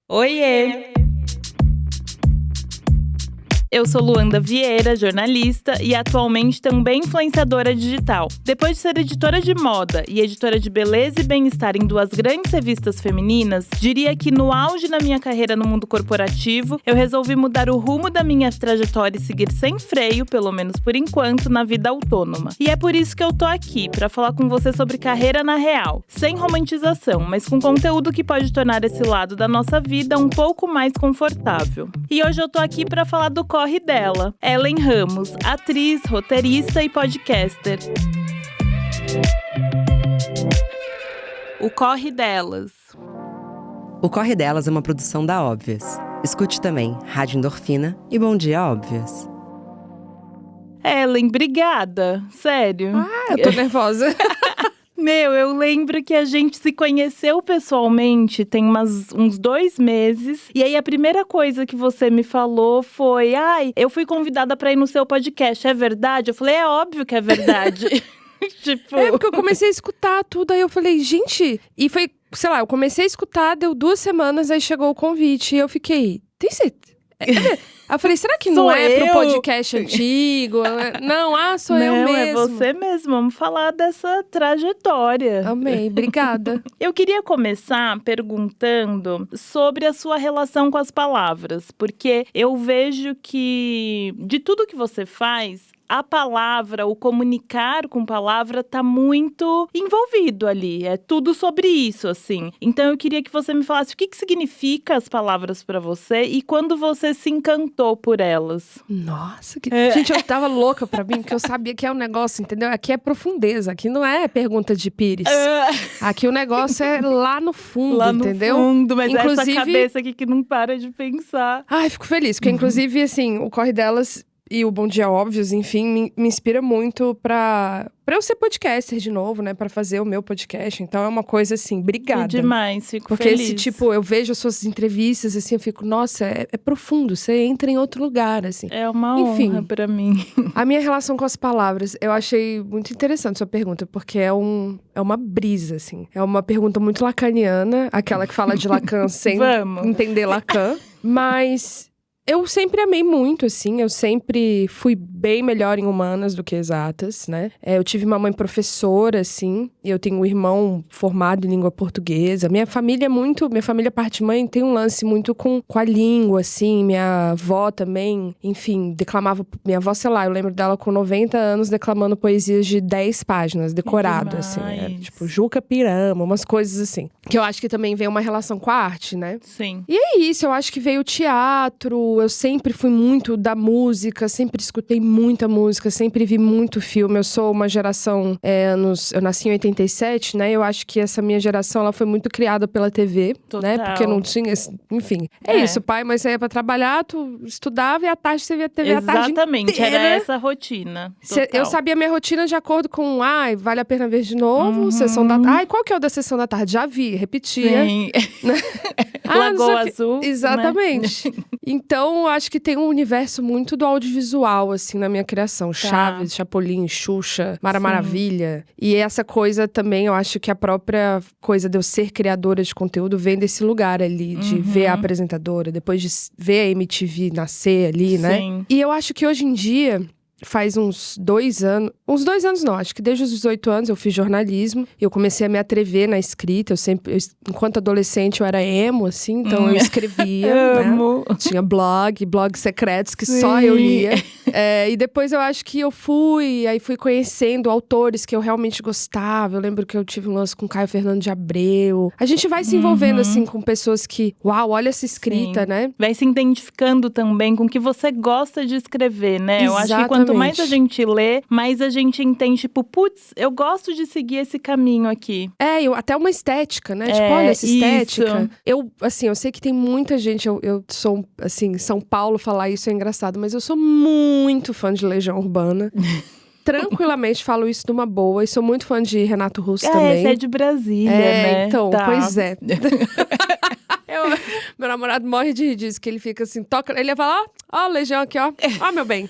Oiê! Eu sou Luanda Vieira, jornalista e atualmente também influenciadora digital. Depois de ser editora de moda e editora de beleza e bem-estar em duas grandes revistas femininas, diria que no auge da minha carreira no mundo corporativo, eu resolvi mudar o rumo da minha trajetória e seguir sem freio, pelo menos por enquanto, na vida autônoma. E é por isso que eu tô aqui, pra falar com você sobre carreira na real, sem romantização, mas com conteúdo que pode tornar esse lado da nossa vida um pouco mais confortável. E hoje eu tô aqui pra falar do corre dela, Ellen Ramos, atriz, roteirista e podcaster. O Corre Delas. O Corre Delas é uma produção da Óbvias. Escute também Rádio Endorfina e Bom Dia Óbvias. Ellen, obrigada. Sério. Eu tô nervosa. Eu lembro que a gente se conheceu pessoalmente tem uns 2 meses. E aí a primeira coisa que você me falou foi: eu fui convidada pra ir no seu podcast, é verdade? Eu falei, é óbvio que é verdade. Tipo... É, porque eu comecei a escutar tudo, aí eu falei, gente... E foi, sei lá, eu comecei a escutar, deu 2 semanas, aí chegou o convite. E eu fiquei, tem certeza? Eu falei, será que não é pro podcast antigo? Não, sou eu mesmo. Não, é você mesmo. Vamos falar dessa trajetória. Amei, obrigada. Eu queria começar perguntando sobre a sua relação com as palavras. Porque eu vejo que, de tudo que você faz, a palavra, o comunicar com palavra tá muito envolvido ali. É tudo sobre isso, assim. Então eu queria que você me falasse o que significa as palavras pra você e quando você se encantou por elas. Nossa, gente, eu tava louca pra mim, porque eu sabia que é um negócio, entendeu? Aqui é profundeza, aqui não é pergunta de pires. Aqui o negócio é lá no fundo, lá entendeu? No fundo, mas inclusive... essa cabeça aqui que não para de pensar. Ai, fico feliz, porque inclusive, assim, o Corre Delas... E o Bom Dia Óbvios, enfim, me inspira muito pra eu ser podcaster de novo, né? Pra fazer o meu podcast. Então é uma coisa assim, obrigada. Que demais, fico porque feliz. Porque eu vejo as suas entrevistas, assim, eu fico, nossa, é profundo. Você entra em outro lugar, assim. É uma honra pra mim. A minha relação com as palavras, eu achei muito interessante sua pergunta, porque é uma brisa, assim. É uma pergunta muito lacaniana, aquela que fala de Lacan sem entender Lacan. Mas... eu sempre amei muito, assim, eu sempre fui bem melhor em humanas do que exatas, né? Eu tive uma mãe professora, assim, e eu tenho um irmão formado em língua portuguesa. Minha família parte de mãe, tem um lance muito com a língua, assim. Minha avó também, enfim, declamava... Minha avó, sei lá, eu lembro dela com 90 anos declamando poesias de 10 páginas, decorado, assim. Tipo, Juca Pirama, umas coisas assim. Que eu acho que também vem uma relação com a arte, né? Sim. E é isso, eu acho que veio o teatro... Eu sempre fui muito da música, sempre escutei muita música, sempre vi muito filme. Eu sou uma geração, eu nasci em 87, né? Eu acho que essa minha geração, ela foi muito criada pela TV, total, né? Porque não tinha, enfim. É isso, pai, mas saía pra trabalhar, tu estudava e à tarde você via TV a tarde inteira. Exatamente, era essa rotina. Eu sabia minha rotina de acordo com, vale a pena ver de novo, sessão da tarde. Qual que é o da sessão da tarde? Já vi, repetia. Sim. Lagoa Azul. Exatamente. Né? Então, acho que tem um universo muito do audiovisual, assim, na minha criação. Tá. Chaves, Chapolin, Xuxa, Maravilha. E essa coisa também, eu acho que a própria coisa de eu ser criadora de conteúdo vem desse lugar ali, de ver a apresentadora, depois de ver a MTV nascer ali, né? Sim. E eu acho que hoje em dia... faz uns 2 anos... Uns 2 anos não, acho que desde os 18 anos eu fiz jornalismo. E eu comecei a me atrever na escrita. Enquanto adolescente, eu era emo, assim. Então eu escrevia, Amo. né? Tinha blogs secretos que só eu lia. E depois eu acho que eu fui conhecendo autores que eu realmente gostava. Eu lembro que eu tive um lance com Caio Fernando de Abreu. A gente vai se envolvendo, assim, com pessoas que... Uau, olha essa escrita, né? Vai se identificando também com o que você gosta de escrever, né? Exatamente. Eu acho que quanto mais a gente lê, mais a gente entende, tipo, putz, eu gosto de seguir esse caminho aqui. Até uma estética, né? Tipo, olha essa estética. Isso. Eu sei que tem muita gente, eu sou, assim, São Paulo falar isso é engraçado, mas eu sou muito fã de Legião Urbana. Tranquilamente falo isso numa boa. E sou muito fã de Renato Russo também. Você é de Brasília, né? Então, tá. Pois é. Meu namorado morre de rir disso, que ele fica assim, toca, ele ia falar, ó, Legião aqui, ó, meu bem.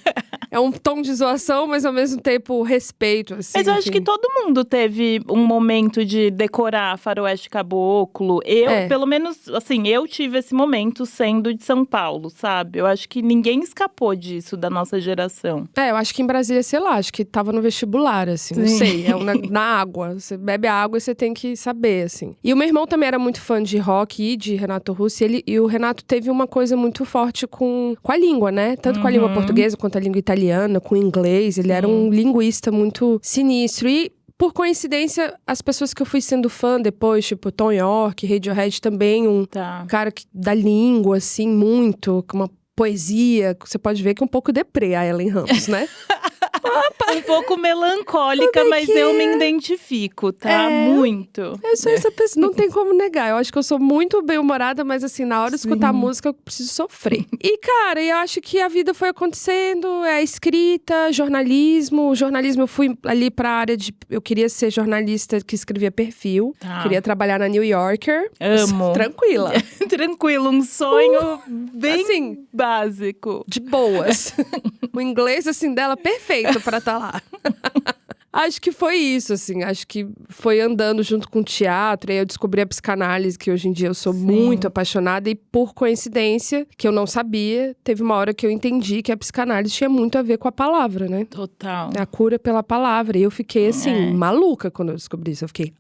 É um tom de zoação, mas ao mesmo tempo respeito, assim. Mas eu acho que todo mundo teve um momento de decorar Faroeste Caboclo. Pelo menos, assim, eu tive esse momento sendo de São Paulo, sabe? Eu acho que ninguém escapou disso da nossa geração. Eu acho que em Brasília, sei lá, acho que tava no vestibular, assim, não sei. Na água. Você bebe a água e você tem que saber, assim. E o meu irmão também era muito fã de rock e de Renato Russo. E o Renato teve uma coisa muito forte com a língua, né? Tanto com a língua portuguesa quanto a língua italiana, com o inglês. Ele era um linguista muito sinistro. E, por coincidência, as pessoas que eu fui sendo fã depois, tipo Tom York, Radiohead também, cara da língua, assim, muito, com uma poesia. Você pode ver que é um pouco deprê a Ellen Ramos, né? Um pouco melancólica, mas eu me identifico, tá? Muito. Eu sou essa pessoa, não tem como negar. Eu acho que eu sou muito bem-humorada, mas assim, na hora de escutar música, eu preciso sofrer. E, cara, eu acho que a vida foi acontecendo, escrita, jornalismo. Jornalismo, eu fui ali pra área de… Eu queria ser jornalista que escrevia perfil. Queria trabalhar na New Yorker. Amo. Tranquila. Tranquilo, um sonho bem assim, básico. De boas. O inglês, assim, dela perfeito pra estar lá. Acho que foi isso, assim. Acho que foi andando junto com o teatro. E aí eu descobri a psicanálise, que hoje em dia eu sou muito apaixonada. E por coincidência, que eu não sabia, teve uma hora que eu entendi que a psicanálise tinha muito a ver com a palavra, né? Total. A cura pela palavra. E eu fiquei, assim, maluca quando eu descobri isso. Eu fiquei,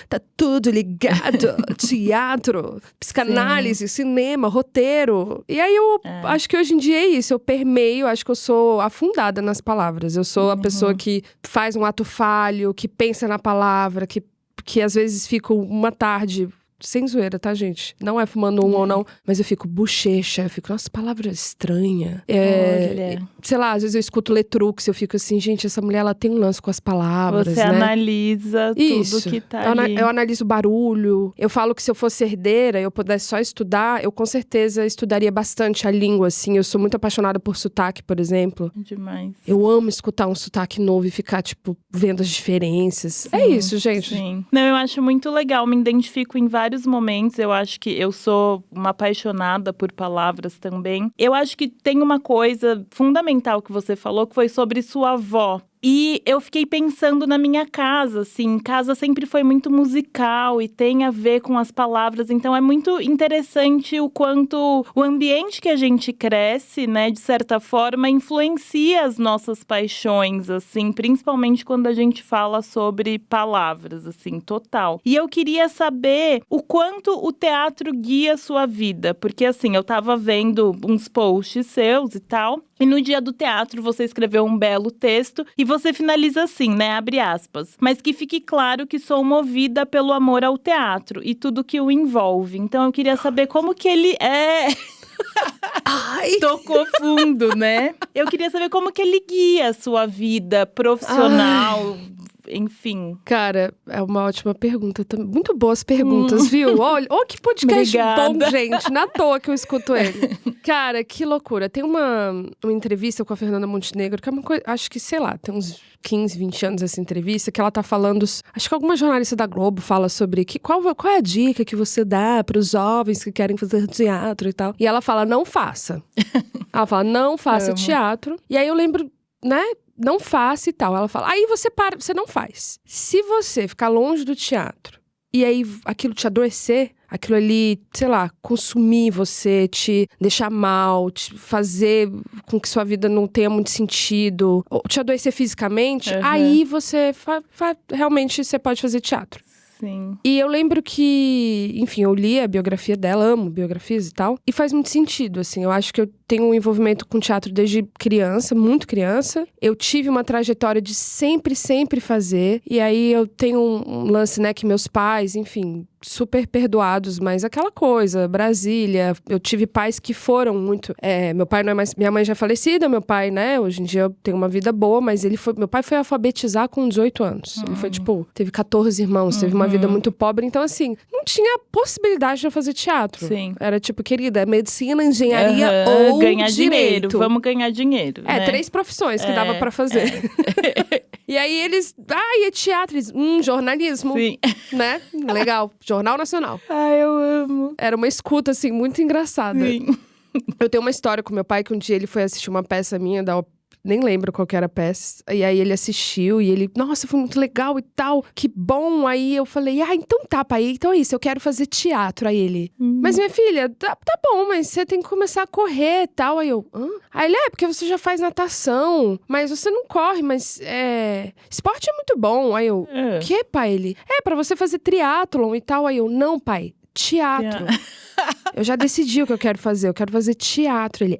tá tudo ligado. Teatro, psicanálise, cinema, roteiro. E aí eu acho que hoje em dia é isso. Eu permeio, acho que eu sou afundada nas palavras. Eu sou a pessoa que faz um ato falho, que pensa na palavra, que às vezes fico uma tarde… Sem zoeira, tá, gente? Não é fumando ou não. Mas eu fico bochecha. Eu fico, nossa, palavra estranha. Sei lá, às vezes eu escuto Letrux. Eu fico assim, gente, essa mulher, ela tem um lance com as palavras, Você analisa tudo que tá ali. Eu analiso barulho. Eu falo que se eu fosse herdeira, eu pudesse só estudar, eu com certeza estudaria bastante a língua, assim. Eu sou muito apaixonada por sotaque, por exemplo. Demais. Eu amo escutar um sotaque novo e ficar, tipo, vendo as diferenças. É isso, gente. Sim. Não, eu acho muito legal. Me identifico em vários momentos. Eu acho que eu sou uma apaixonada por palavras também. Eu acho que tem uma coisa fundamental que você falou, que foi sobre sua avó. E eu fiquei pensando na minha casa, assim, casa sempre foi muito musical e tem a ver com as palavras, então é muito interessante o quanto o ambiente que a gente cresce, né, de certa forma, influencia as nossas paixões, assim, principalmente quando a gente fala sobre palavras, assim, total. E eu queria saber o quanto o teatro guia a sua vida, porque, assim, eu tava vendo uns posts seus e tal, e no dia do teatro você escreveu um belo texto e você finaliza assim, né, abre aspas. Mas que fique claro que sou movida pelo amor ao teatro e tudo que o envolve. Então eu queria saber como que ele é… Ai. Tocou fundo, né? Eu queria saber como que ele guia a sua vida profissional… Enfim. Cara, é uma ótima pergunta também. Muito boas perguntas, viu? Olha, que podcast bom, gente. Na toa que eu escuto ele. Cara, que loucura. Tem uma entrevista com a Fernanda Montenegro, que é uma coisa… Acho que, sei lá, tem uns 15, 20 anos essa entrevista, que ela tá falando… Acho que alguma jornalista da Globo fala sobre qual é a dica que você dá para os jovens que querem fazer teatro e tal. E ela fala, não faça. Ela fala, não faça teatro. E aí eu lembro, né… Não faça e tal. Ela fala, aí você para, você não faz. Se você ficar longe do teatro e aí aquilo te adoecer, aquilo ali, sei lá, consumir você, te deixar mal, te fazer com que sua vida não tenha muito sentido, ou te adoecer fisicamente, aí você realmente você pode fazer teatro. Sim. E eu lembro que, enfim, eu li a biografia dela, amo biografias e tal, e faz muito sentido, assim, eu acho que eu tenho um envolvimento com teatro desde criança, muito criança. Eu tive uma trajetória de sempre fazer, e aí eu tenho um lance, né, que meus pais, enfim… super perdoados, mas aquela coisa, Brasília, eu tive pais que foram muito… meu pai não é mais… Minha mãe já é falecida, meu pai, né, hoje em dia eu tenho uma vida boa, mas meu pai foi alfabetizar com 18 anos. Ele foi, tipo, teve 14 irmãos, teve uma vida muito pobre, então assim, não tinha possibilidade de eu fazer teatro. Sim. Era tipo, querida, medicina, engenharia ou ganhar direito. Dinheiro, vamos ganhar dinheiro, né? 3 profissões que dava pra fazer. E aí eles… e é teatro? Eles, jornalismo. Sim. Né? Legal. Jornal Nacional. Ai, eu amo. Era uma escuta, assim, muito engraçada. Sim. Eu tenho uma história com meu pai, que um dia ele foi assistir uma peça minha nem lembro qual que era a peça. E aí ele assistiu e ele, nossa, foi muito legal e tal, que bom. Aí eu falei, então tá, pai, então é isso, eu quero fazer teatro. Aí ele, mas minha filha, tá bom, mas você tem que começar a correr e tal. Aí eu, hã? Aí ele, porque você já faz natação, mas você não corre, mas esporte é muito bom. Aí eu, que, pai? Ele, pra você fazer triatlon e tal. Aí eu, não, pai, teatro. Eu já decidi o que eu quero fazer teatro. Ele,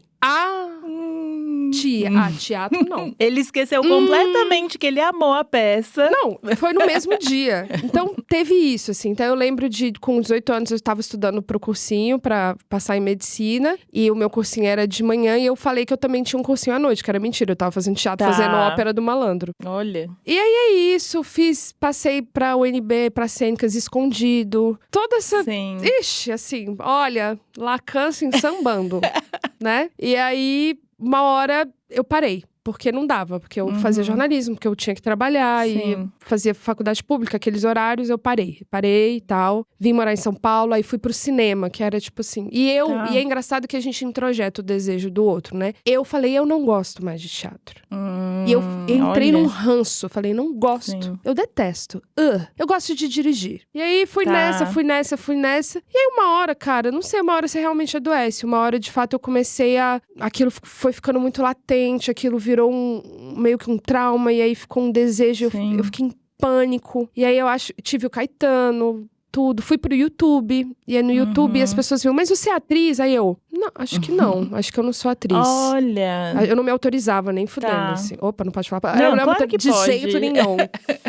teatro não. Ele esqueceu completamente que ele amou a peça. Não, foi no mesmo dia. Então, teve isso, assim. Então, eu lembro com 18 anos, eu estava estudando pro cursinho pra passar em medicina. E o meu cursinho era de manhã. E eu falei que eu também tinha um cursinho à noite, que era mentira. Eu tava fazendo teatro, fazendo ópera do Malandro. Olha. E aí, é isso. Passei pra UNB, pra Cênicas, escondido. Toda essa... Sim. Ixi, assim, olha, Lacan, assim, sambando, né? E aí... Uma hora eu parei, porque não dava. Porque eu fazia jornalismo, porque eu tinha que trabalhar. Sim. E fazia faculdade pública, aqueles horários, eu parei. Parei e tal. Vim morar em São Paulo, aí fui pro cinema, que era tipo assim... E é engraçado que a gente introjeta o desejo do outro, né? Eu falei, eu não gosto mais de teatro. E eu entrei num ranço. Eu falei, não gosto. Sim. Eu detesto. Eu gosto de dirigir. E aí, fui nessa. E aí, uma hora, cara, não sei, uma hora você realmente adoece. Uma hora, de fato, eu comecei aquilo foi ficando muito latente, aquilo virou meio que um trauma. E aí, ficou um desejo. Eu fiquei em pânico. E aí, tive o Caetano... Tudo. Fui pro YouTube. E aí no YouTube as pessoas viam, mas você é atriz? Aí eu, não, acho que não. Acho que eu não sou atriz. Olha. Eu não me autorizava, nem fudendo, assim. Opa, não pode falar. Não, claro que de pode. jeito nenhum.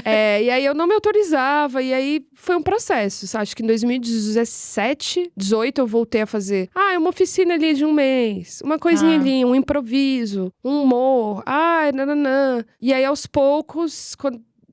E aí eu não me autorizava. E aí foi um processo. Acho que em 2017, 18, eu voltei a fazer. Uma oficina ali de um mês. Uma coisinha ali, um improviso. Um humor. Nananã. E aí aos poucos...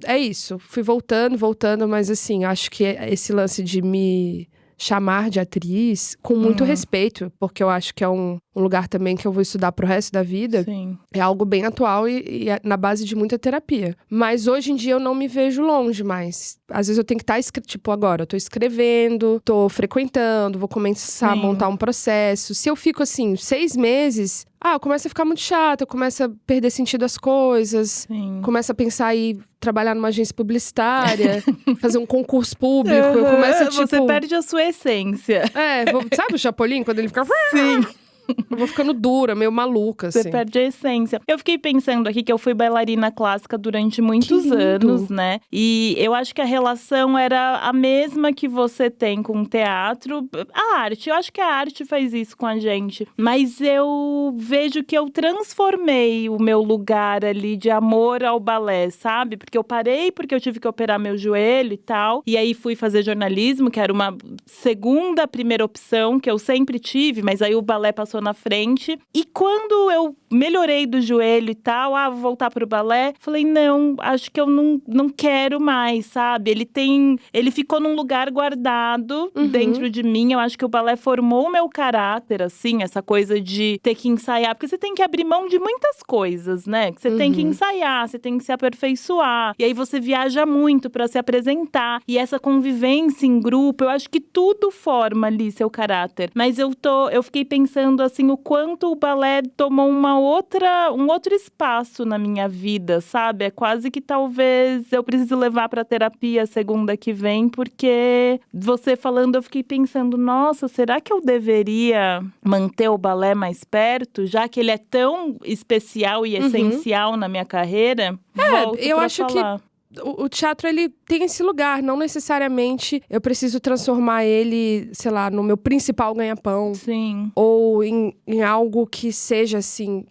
É isso, fui voltando, mas assim, acho que esse lance de me chamar de atriz com muito respeito, porque eu acho que é um lugar também que eu vou estudar pro resto da vida. Sim. É algo bem atual e é na base de muita terapia. Mas hoje em dia eu não me vejo longe mais. Às vezes eu tenho que estar, tipo, agora eu tô escrevendo, tô frequentando, vou começar a montar um processo. Se eu fico assim, 6 meses... eu começo a ficar muito chata, eu começo a perder sentido as coisas. Sim. Começo a pensar em trabalhar numa agência publicitária, fazer um concurso público. Eu começo a, tipo... Você perde a sua essência. Sabe o Chapolin, quando ele fica... Sim. Eu vou ficando dura, meio maluca, assim. Você perde a essência. Eu fiquei pensando aqui que eu fui bailarina clássica durante muitos anos, né? E eu acho que a relação era a mesma que você tem com o teatro. A arte, eu acho que a arte faz isso com a gente. Mas eu vejo que eu transformei o meu lugar ali de amor ao balé, sabe? Porque eu parei, porque eu tive que operar meu joelho e tal. E aí fui fazer jornalismo, que era uma primeira opção que eu sempre tive. Mas aí o balé passou na frente. E quando eu melhorei do joelho e tal, vou voltar pro balé, falei, não, acho que eu não quero mais, sabe? Ele ficou num lugar guardado dentro de mim. Eu acho que o balé formou o meu caráter, assim, essa coisa de ter que ensaiar, porque você tem que abrir mão de muitas coisas, né? Você tem que ensaiar, você tem que se aperfeiçoar. E aí você viaja muito pra se apresentar. E essa convivência em grupo, eu acho que tudo forma ali seu caráter. Mas eu fiquei pensando assim, o quanto o balé tomou um outro espaço na minha vida, sabe? É quase que talvez eu precise levar pra terapia segunda que vem, porque você falando, eu fiquei pensando, nossa, será que eu deveria manter o balé mais perto, já que ele é tão especial e essencial na minha carreira? Eu acho que o teatro, ele tem esse lugar. Não necessariamente eu preciso transformar ele, sei lá, no meu principal ganha-pão. Sim. Ou em algo que seja assim...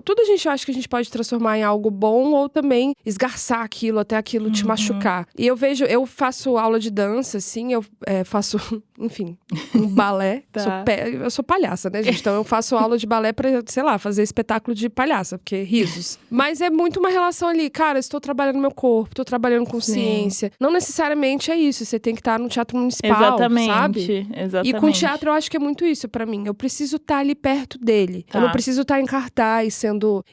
Tudo a gente acha que a gente pode transformar em algo bom, ou também esgarçar aquilo, até aquilo te machucar. E eu faço aula de dança, assim, eu faço, enfim, um balé. Eu sou palhaça, né, gente? Então eu faço aula de balé pra, sei lá, fazer espetáculo de palhaça, porque risos. Mas é muito uma relação ali, cara, estou trabalhando meu corpo, estou trabalhando com ciência. Não necessariamente é isso, você tem que estar no teatro municipal, sabe? Exatamente. E com teatro eu acho que é muito isso pra mim. Eu preciso estar ali perto dele. Eu não preciso estar em cartaz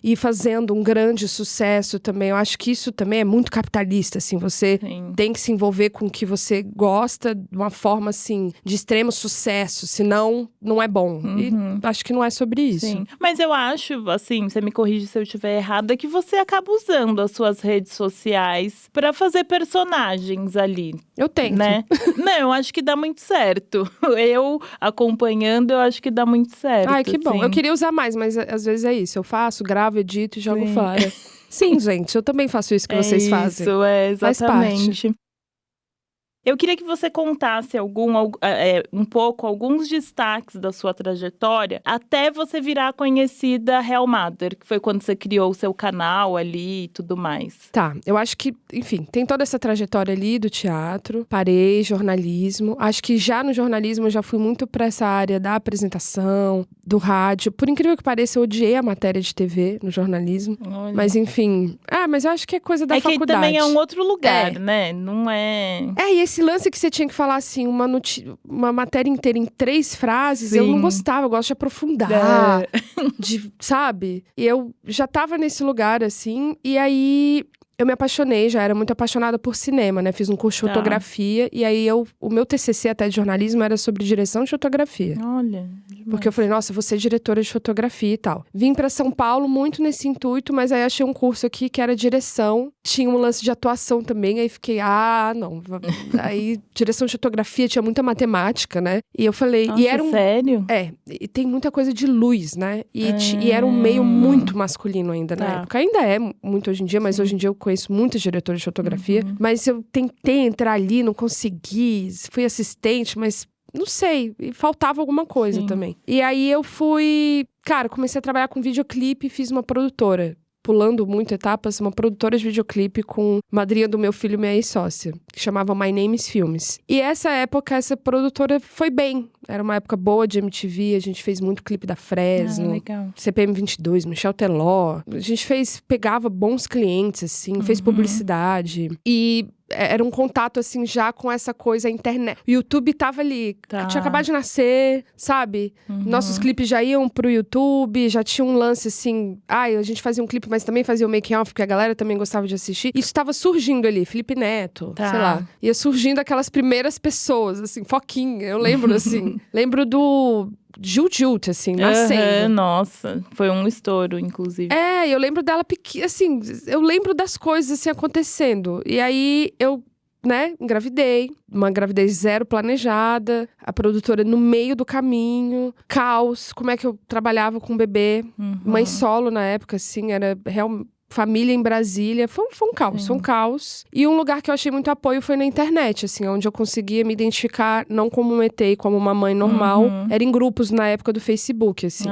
e fazendo um grande sucesso também. Eu acho que isso também é muito capitalista, assim. Você tem que se envolver com o que você gosta de uma forma, assim, assim, de extremo sucesso, senão não é bom. E acho que não é sobre isso. Sim. Mas eu acho, assim, você me corrige se eu estiver errada, que você acaba usando as suas redes sociais pra fazer personagens ali. Eu tento. Né? Não, eu acho que dá muito certo. Eu acompanhando, eu acho que dá muito certo. Ai, que bom. Assim. Eu queria usar mais, mas às vezes é isso. Eu faço, gravo, edito e jogo fora. Sim, gente, eu também faço isso que vocês fazem. Isso, exatamente. Eu queria que você contasse um pouco, alguns destaques da sua trajetória até você virar conhecida Real Mother, que foi quando você criou o seu canal ali e tudo mais. Tá, eu acho que, enfim, tem toda essa trajetória ali do teatro, parei, jornalismo. Acho que já no jornalismo eu já fui muito pra essa área da apresentação, do rádio. Por incrível que pareça, eu odiei a matéria de TV no jornalismo. Olha. Mas enfim, mas eu acho que é coisa da faculdade. É que também é um outro lugar, né? Não é... E esse lance que você tinha que falar, assim, uma matéria inteira em 3 frases, eu não gostava, eu gosto de aprofundar, sabe? E eu já tava nesse lugar, assim, e aí... Eu me apaixonei, já era muito apaixonada por cinema, né? Fiz um curso de fotografia e aí o meu TCC até de jornalismo era sobre direção de fotografia. Olha, porque eu falei, nossa, vou ser diretora de fotografia e tal. Vim pra São Paulo muito nesse intuito, mas aí achei um curso aqui que era direção. Tinha um lance de atuação também, aí fiquei, não. Aí, direção de fotografia tinha muita matemática, né? E eu falei... Nossa, sério? E tem muita coisa de luz, né? E era um meio muito masculino ainda na época. Ainda é muito hoje em dia, mas hoje em dia eu conheço muitos diretores de fotografia. Mas eu tentei entrar ali, não consegui. Fui assistente, mas... Não sei, faltava alguma coisa também. E aí eu fui... Cara, comecei a trabalhar com videoclipe e fiz uma produtora. Pulando muito etapas, uma produtora de videoclipe com madrinha do meu filho, minha ex-sócia, que chamava My Name is Filmes. E essa época, essa produtora foi bem. Era uma época boa de MTV, a gente fez muito clipe da Fresno, CPM 22, Michel Teló. A gente pegava bons clientes, assim, fez publicidade. E... era um contato, assim, já com essa coisa, a internet. O YouTube tava ali, tinha acabado de nascer, sabe? Nossos clipes já iam pro YouTube, já tinha um lance, assim... a gente fazia um clipe, mas também fazia o making-off, porque a galera também gostava de assistir. Isso tava surgindo ali, Felipe Neto, sei lá. Ia surgindo aquelas primeiras pessoas, assim, Foquinha, eu lembro, assim. Lembro do... Jut, assim, nascendo. Nossa, foi um estouro, inclusive. Eu lembro dela pequena, assim, eu lembro das coisas, assim, acontecendo. E aí, eu, né, engravidei. Uma gravidez 0 planejada. A produtora no meio do caminho. Caos, como é que eu trabalhava com o bebê. Mãe solo na época, assim, era realmente... Família em Brasília, foi um caos, foi um caos. E um lugar que eu achei muito apoio foi na internet, assim, onde eu conseguia me identificar não como um ET, como uma mãe normal. Era em grupos na época do Facebook, assim.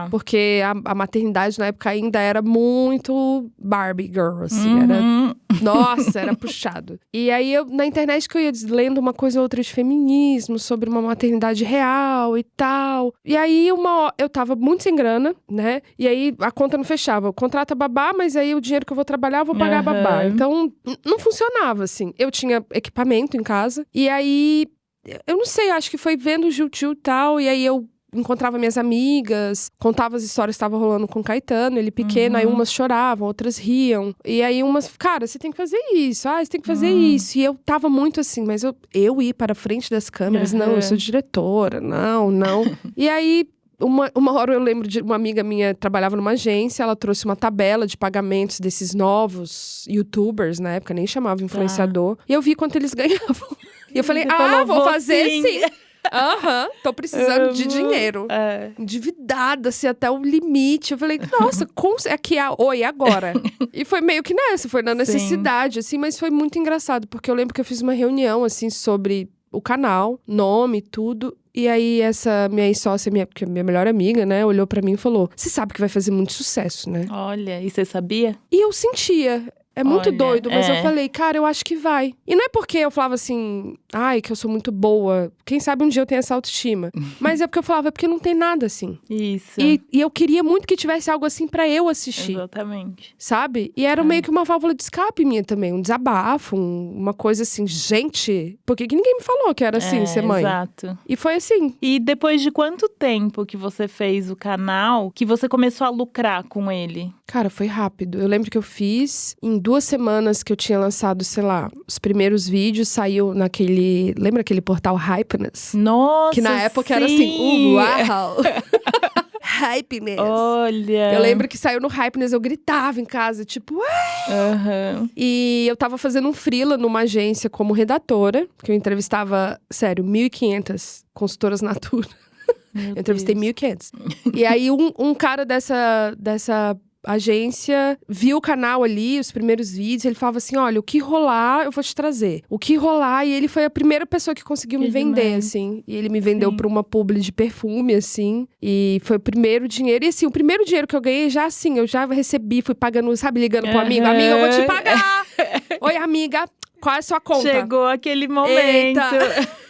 Porque a maternidade na época ainda era muito Barbie Girl, assim, era... Nossa, era puxado. E aí, na internet que eu ia lendo uma coisa ou outra de feminismo, sobre uma maternidade real e tal. E aí, eu tava muito sem grana, né? E aí, a conta não fechava. Eu contrato a babá, mas aí o dinheiro que eu vou trabalhar, eu vou pagar a babá. Então, não funcionava, assim. Eu tinha equipamento em casa. E aí, eu não sei, acho que foi vendo o Jutil e tal. E aí, eu encontrava minhas amigas, contava as histórias que estavam rolando com o Caetano, ele pequeno, aí umas choravam, outras riam. E aí umas, cara, você tem que fazer isso, você tem que fazer isso. E eu tava muito assim, mas eu ir para a frente das câmeras, não, eu sou diretora, não. E aí, uma hora eu lembro de uma amiga minha trabalhava numa agência, ela trouxe uma tabela de pagamentos desses novos youtubers, na época nem chamava influenciador, e eu vi quanto eles ganhavam. E eu falei, vou fazer sim. Tô precisando de dinheiro. Endividada, assim, até o limite. Eu falei, nossa, aqui agora. E foi meio que nessa, foi na necessidade, assim, mas foi muito engraçado, porque eu lembro que eu fiz uma reunião, assim, sobre o canal, nome, tudo. E aí, essa minha ex-sócia, minha melhor amiga, né, olhou pra mim e falou, você sabe que vai fazer muito sucesso, né? Olha, e você sabia? E eu sentia. É muito doido, mas eu falei, cara, eu acho que vai. E não é porque eu falava assim, que eu sou muito boa. Quem sabe um dia eu tenho essa autoestima. Mas é porque eu falava, porque não tem nada assim. Isso. E eu queria muito que tivesse algo assim pra eu assistir. Exatamente. Sabe? E era meio que uma válvula de escape minha também. Um desabafo, uma coisa assim, gente, por que ninguém me falou que era assim, ser mãe? Exato. E foi assim. E depois de quanto tempo que você fez o canal, que você começou a lucrar com ele? Cara, foi rápido. Eu lembro que eu fiz em 2 semanas que eu tinha lançado, sei lá, os primeiros vídeos, saiu naquele... Lembra aquele portal Hypeness? Nossa, que na época era assim, uau! Hypeness. Olha! Eu lembro que saiu no Hypeness, eu gritava em casa, tipo... Uhum. E eu tava fazendo um freela numa agência como redatora, que eu entrevistava, sério, 1.500 consultoras Natura. Eu entrevistei 1.500. E aí, um cara dessa agência viu o canal ali, os primeiros vídeos, ele falava assim, olha, o que rolar, eu vou te trazer. O que rolar, e ele foi a primeira pessoa que conseguiu me vender, demais. assim. E ele me vendeu pra uma publi de perfume, assim. E foi o primeiro dinheiro. E assim, o primeiro dinheiro que eu ganhei, já assim, eu já recebi, fui pagando, sabe, ligando pro amigo. Amiga, eu vou te pagar! Oi, amiga, qual é a sua conta? Chegou aquele momento. Eita.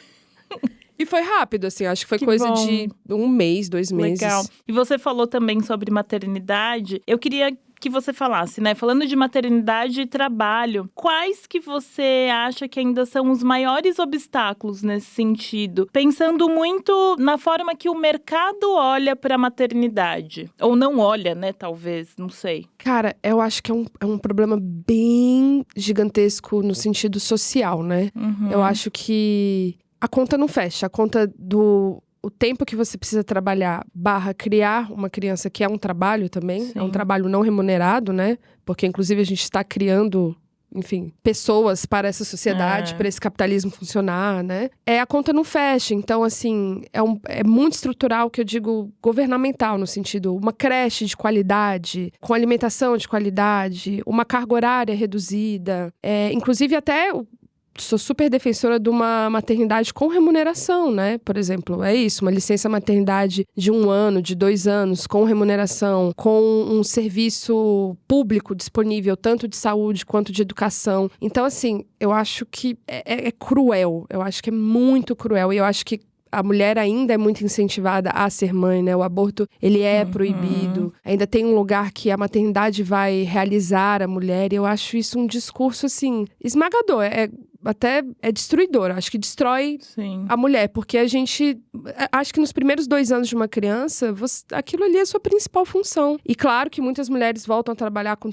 E foi rápido, assim, acho que foi coisa de 1 mês, 2 meses. Legal. E você falou também sobre maternidade. Eu queria que você falasse, né? Falando de maternidade e trabalho, quais que você acha que ainda são os maiores obstáculos nesse sentido? Pensando muito na forma que o mercado olha para a maternidade. Ou não olha, né? Talvez, não sei. Cara, eu acho que é um problema bem gigantesco no sentido social, né? Uhum. Eu acho que a conta não fecha. A conta do o tempo que você precisa trabalhar / criar uma criança, que é um trabalho também. Sim. É um trabalho não remunerado, né? Porque, inclusive, a gente está criando, enfim, pessoas para essa sociedade, para esse capitalismo funcionar, né? A conta não fecha. Então, assim, é muito estrutural, que eu digo governamental, no sentido, uma creche de qualidade, com alimentação de qualidade, uma carga horária reduzida. Inclusive, até... Sou super defensora de uma maternidade com remuneração, né? Por exemplo, é isso, uma licença maternidade de 1 ano, de 2 anos, com remuneração, com um serviço público disponível, tanto de saúde quanto de educação. Então, assim, eu acho que é cruel, eu acho que é muito cruel, e eu acho que a mulher ainda é muito incentivada a ser mãe, né? O aborto, ele é proibido. Ainda tem um lugar que a maternidade vai realizar a mulher, e eu acho isso um discurso, assim, esmagador. Até é destruidor, acho que destrói a mulher, porque a gente, acho que nos primeiros 2 anos de uma criança, aquilo ali é a sua principal função. E claro que muitas mulheres voltam a trabalhar com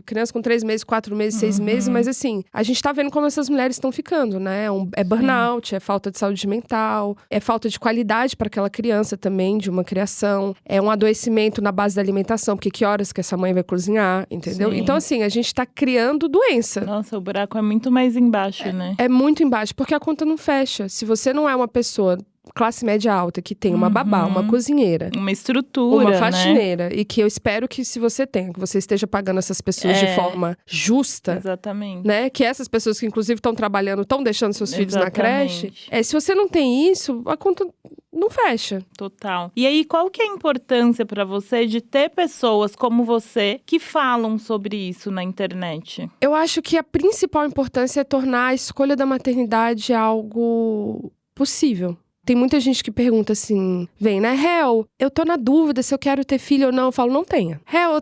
criança com 3 meses, 4 meses, 6 meses, mas assim, a gente tá vendo como essas mulheres estão ficando, né? É burnout, é falta de saúde mental, é falta de qualidade para aquela criança também, de uma criação, é um adoecimento na base da alimentação, porque que horas que essa mãe vai cozinhar, entendeu? Então assim, a gente tá criando doença. Nossa, o buraco é muito mais embaixo, né? É muito embaixo, porque a conta não fecha. Se você não é uma pessoa classe média alta, que tem uma babá, uma cozinheira, uma estrutura, uma faxineira, né? E que eu espero que, se você tem, que você esteja pagando essas pessoas de forma justa. Exatamente. Né? Que essas pessoas que, inclusive, estão trabalhando, estão deixando seus filhos na creche. Se você não tem isso, a conta não fecha. Total. E aí, qual que é a importância pra você de ter pessoas como você que falam sobre isso na internet? Eu acho que a principal importância é tornar a escolha da maternidade algo possível. Tem muita gente que pergunta assim, vem, né? Hel, eu tô na dúvida se eu quero ter filho ou não. Eu falo, não tenha. Hel,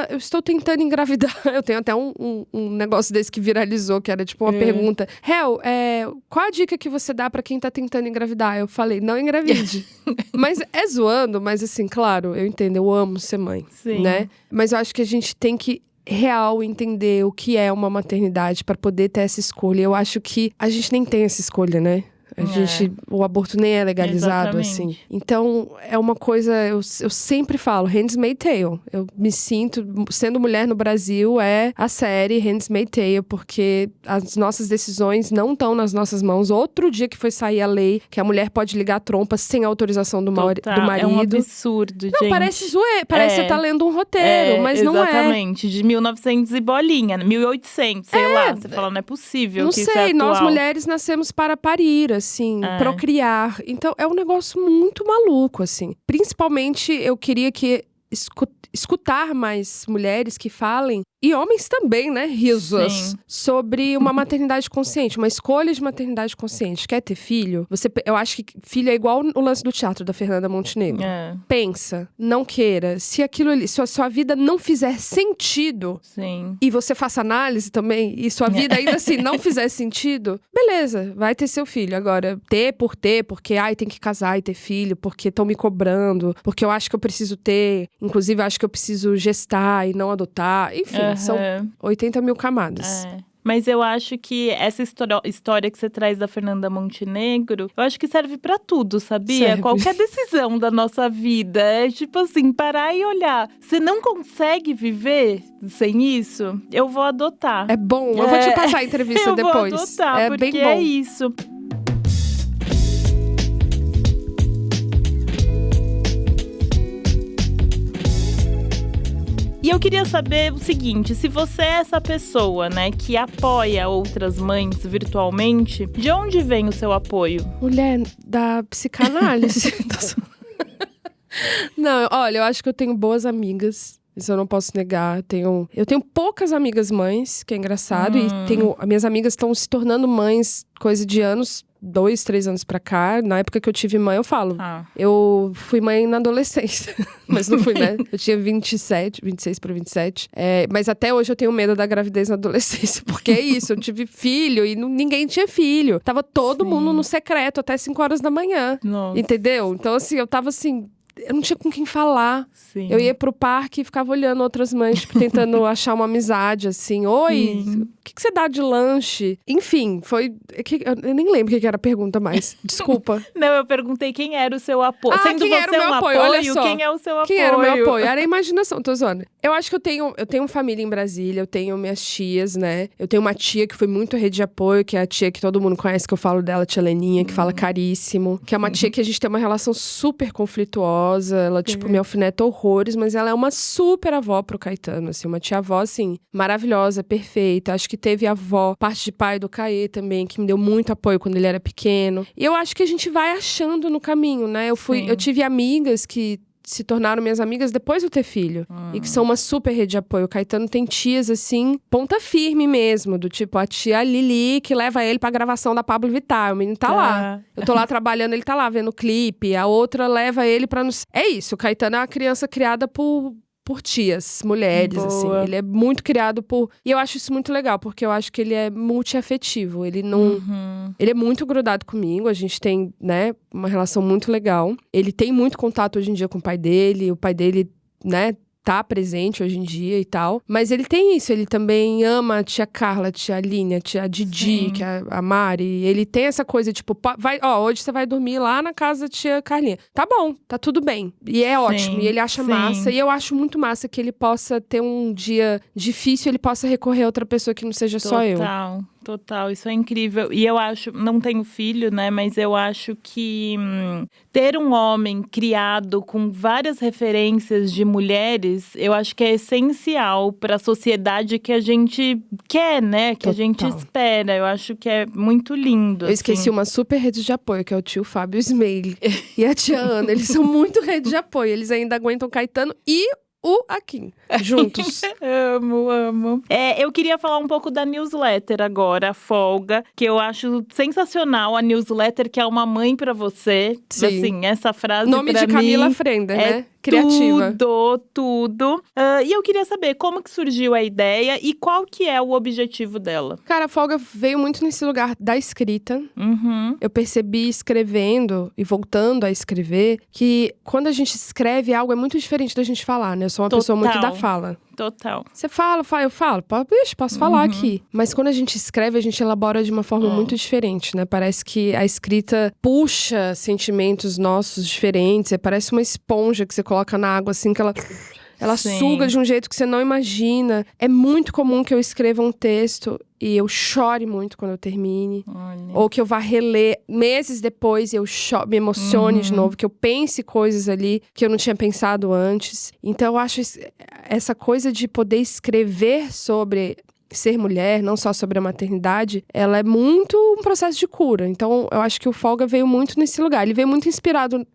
eu estou tentando engravidar. Eu tenho até um negócio desse que viralizou, que era tipo uma pergunta. Hel, qual a dica que você dá pra quem tá tentando engravidar? Eu falei, não engravide. Mas é zoando, mas assim, claro, eu entendo, eu amo ser mãe, né? Mas eu acho que a gente tem que entender o que é uma maternidade pra poder ter essa escolha. Eu acho que a gente nem tem essa escolha, né? O aborto nem é legalizado, assim. Então, é uma coisa... Eu sempre falo, Handmaid's Tale. Eu me sinto... Sendo mulher no Brasil, é a série Handmaid's Tale, porque as nossas decisões não estão nas nossas mãos. Outro dia que foi sair a lei, que a mulher pode ligar a trompa sem autorização do marido. É um absurdo, gente. Não, parece parece que você tá lendo um roteiro, mas não é. Exatamente, de 1900 e bolinha, 1800, sei lá. Você fala, não é possível não que sei, isso é atual. Nós mulheres nascemos para parir, assim, procriar. Então, é um negócio muito maluco, assim. Principalmente, eu queria que escutar mais mulheres que falem, e homens também, né, risos, sobre uma maternidade consciente, uma escolha de maternidade consciente. Quer ter filho? Eu acho que filho é igual o lance do teatro da Fernanda Montenegro. Pensa, não queira. Se aquilo ali, se a sua vida não fizer sentido, e você faça análise também, e sua vida ainda assim não fizer sentido, beleza, vai ter seu filho. Agora, porque tem que casar e ter filho, porque estão me cobrando, porque eu acho que eu preciso ter, inclusive eu acho que eu preciso gestar e não adotar, enfim. São 80 mil camadas. Mas eu acho que essa história que você traz da Fernanda Montenegro, eu acho que serve pra tudo, sabia? Serve. Qualquer decisão da nossa vida é tipo assim, parar e olhar. Você não consegue viver sem isso? Eu vou adotar. É bom, eu vou te passar a entrevista depois. Eu vou adotar, é porque bem bom. é isso. E eu queria saber o seguinte, se você é essa pessoa, né, que apoia outras mães virtualmente, de onde vem o seu apoio? Mulher, da psicanálise. Não, olha, eu acho que eu tenho boas amigas. Isso eu não posso negar. Eu tenho poucas amigas mães, que é engraçado. E as minhas amigas estão se tornando mães coisa de anos, 2, 3 anos pra cá. Na época que eu tive mãe, eu falo. Eu fui mãe na adolescência. Mas não fui, né? Eu tinha 26 pra 27. Mas até hoje eu tenho medo da gravidez na adolescência. Porque é isso, eu tive filho e ninguém tinha filho. Tava todo mundo no secreto até 5 horas da manhã. Nossa. Entendeu? Então, assim, eu tava assim... Eu não tinha com quem falar. Sim. Eu ia pro parque e ficava olhando outras mães, tipo, tentando achar uma amizade, assim. Oi, o que você dá de lanche? Enfim, foi... Eu nem lembro o que era a pergunta mais. Desculpa. Não, eu perguntei quem era o seu apoio. Sendo quem você era o meu apoio? Olha só. Quem é o seu apoio? Quem era o meu apoio? Era a imaginação, tô zoando. Eu acho que eu tenho família em Brasília, eu tenho minhas tias, né? Eu tenho uma tia que foi muito rede de apoio, que é a tia que todo mundo conhece, que eu falo dela, tia Leninha, que fala caríssimo. Que é uma tia que a gente tem uma relação super conflituosa. Ela, tipo, me alfineta horrores, mas ela é uma super avó pro Caetano, assim. Uma tia-avó, assim, maravilhosa, perfeita. Acho que teve a avó, parte de pai do Caê também, que me deu muito apoio quando ele era pequeno. E eu acho que a gente vai achando no caminho, né? Eu tive amigas que se tornaram minhas amigas depois de eu ter filho. E que são uma super rede de apoio. O Caetano tem tias, assim, ponta firme mesmo. Do tipo, a tia Lili, que leva ele pra gravação da Pablo Vittar. O menino tá lá. Eu tô lá trabalhando, ele tá lá vendo o clipe. A outra leva ele pra... É isso, o Caetano é uma criança criada por tias, mulheres, assim. Ele é muito criado por... E eu acho isso muito legal, porque eu acho que ele é multiafetivo. Ele não... Ele é muito grudado comigo, a gente tem, né, uma relação muito legal. Ele tem muito contato hoje em dia com o pai dele né, tá presente hoje em dia e tal. Mas ele tem isso, ele também ama a tia Carla, a tia Aline, a tia Didi, que é a Mari. Ele tem essa coisa, tipo, hoje você vai dormir lá na casa da tia Carlinha. Tá bom, tá tudo bem. E é ótimo, e ele acha massa. E eu acho muito massa que ele possa ter um dia difícil, ele possa recorrer a outra pessoa que não seja só eu. Total, isso é incrível. E eu acho, não tenho filho, né, mas eu acho que ter um homem criado com várias referências de mulheres, eu acho que é essencial para a sociedade que a gente quer, né, que a gente espera. Eu acho que é muito lindo. Eu esqueci uma super rede de apoio, que é o tio Fábio Smeili e a tia Ana. Eles são muito rede de apoio. Eles ainda aguentam Caetano e o Akin, juntos. Amo. Eu queria falar um pouco da newsletter agora, a Folga, que eu acho sensacional, a newsletter que é uma mãe pra você. Sim. Assim, essa frase nome pra de mim Camila Frender, né? Criativa. Tudo. E eu queria saber como que surgiu a ideia e qual que é o objetivo dela. Cara, a Folga veio muito nesse lugar da escrita. Eu percebi escrevendo e voltando a escrever que quando a gente escreve algo é muito diferente da gente falar, né? Eu sou uma pessoa muito da fala. Total. Você fala, eu falo. Posso falar aqui. Mas quando a gente escreve, a gente elabora de uma forma muito diferente, né? Parece que a escrita puxa sentimentos nossos diferentes. Parece uma esponja que você coloca na água, assim, que ela suga de um jeito que você não imagina. É muito comum que eu escreva um texto e eu chore muito quando eu termine. Olha. Ou que eu vá reler meses depois e eu me emocione de novo. Que eu pense coisas ali que eu não tinha pensado antes. Então eu acho essa coisa de poder escrever sobre ser mulher, não só sobre a maternidade, ela é muito um processo de cura. Então eu acho que o Folga veio muito nesse lugar. Ele veio muito inspirado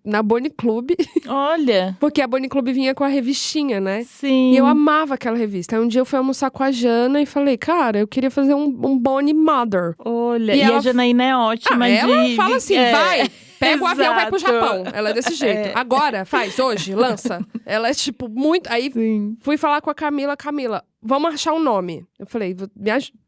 na Bonnie Club. Olha! Porque a Bonnie Club vinha com a revistinha, né? Sim. E eu amava aquela revista. Aí um dia eu fui almoçar com a Jana e falei, cara, eu queria fazer um Bonnie Mother. Olha, e a Janaína é ótima. Ela fala assim, vai! Pega o avião, vai pro Japão. Ela é desse jeito. Agora, faz, hoje, lança. Ela é tipo muito... Aí fui falar com a Camila, vamos achar um nome. Eu falei,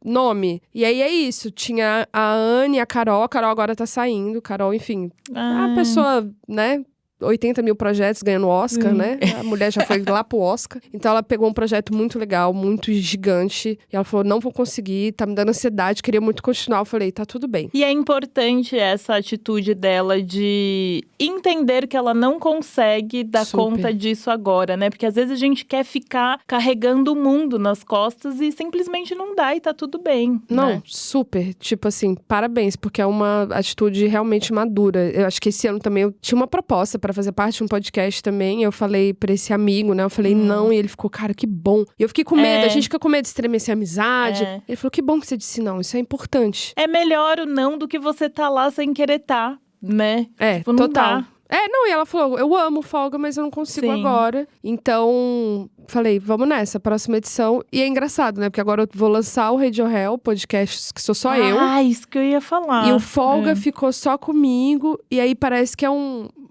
nome. E aí é isso. Tinha a Anne, a Carol agora tá saindo. Carol, enfim, a pessoa, né, 80 mil projetos ganhando Oscar, né? A mulher já foi lá pro Oscar. Então ela pegou um projeto muito legal, muito gigante. E ela falou, não vou conseguir, tá me dando ansiedade, queria muito continuar. Eu falei, tá tudo bem. E é importante essa atitude dela de entender que ela não consegue dar conta disso agora, né? Porque às vezes a gente quer ficar carregando o mundo nas costas e simplesmente não dá e tá tudo bem. Não, né? super. Tipo assim, parabéns, porque é uma atitude realmente madura. Eu acho que esse ano também eu tinha uma proposta pra fazer parte de um podcast também. Eu falei pra esse amigo, né? Eu falei não, e ele ficou, cara, que bom. E eu fiquei com medo, a gente fica com medo de estremecer a amizade. Ele falou, que bom que você disse não, isso é importante. É melhor o não do que você tá lá sem querer tá, né? Tipo, não total. Dá. Não, e ela falou, eu amo folga, mas eu não consigo agora. Então, falei, vamos nessa, próxima edição. E é engraçado, né? Porque agora eu vou lançar o Radio Hell, podcast que sou só eu. Ah, isso que eu ia falar. E o folga ficou só comigo. E aí parece que é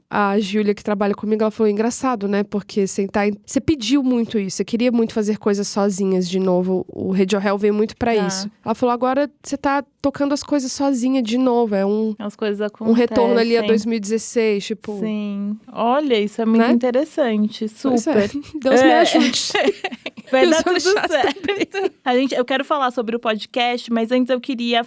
a Júlia, que trabalha comigo, ela falou, engraçado, né? Porque você pediu muito isso, você queria muito fazer coisas sozinhas de novo. O Radio Hell veio muito pra isso. Ela falou, agora você tá tocando as coisas sozinha de novo. As coisas acontecem. Um retorno ali a 2016, tipo... Sim. Olha, isso é muito interessante. Super. Deus me ajude. Vai dar tudo certo. Eu quero falar sobre o podcast, mas antes eu queria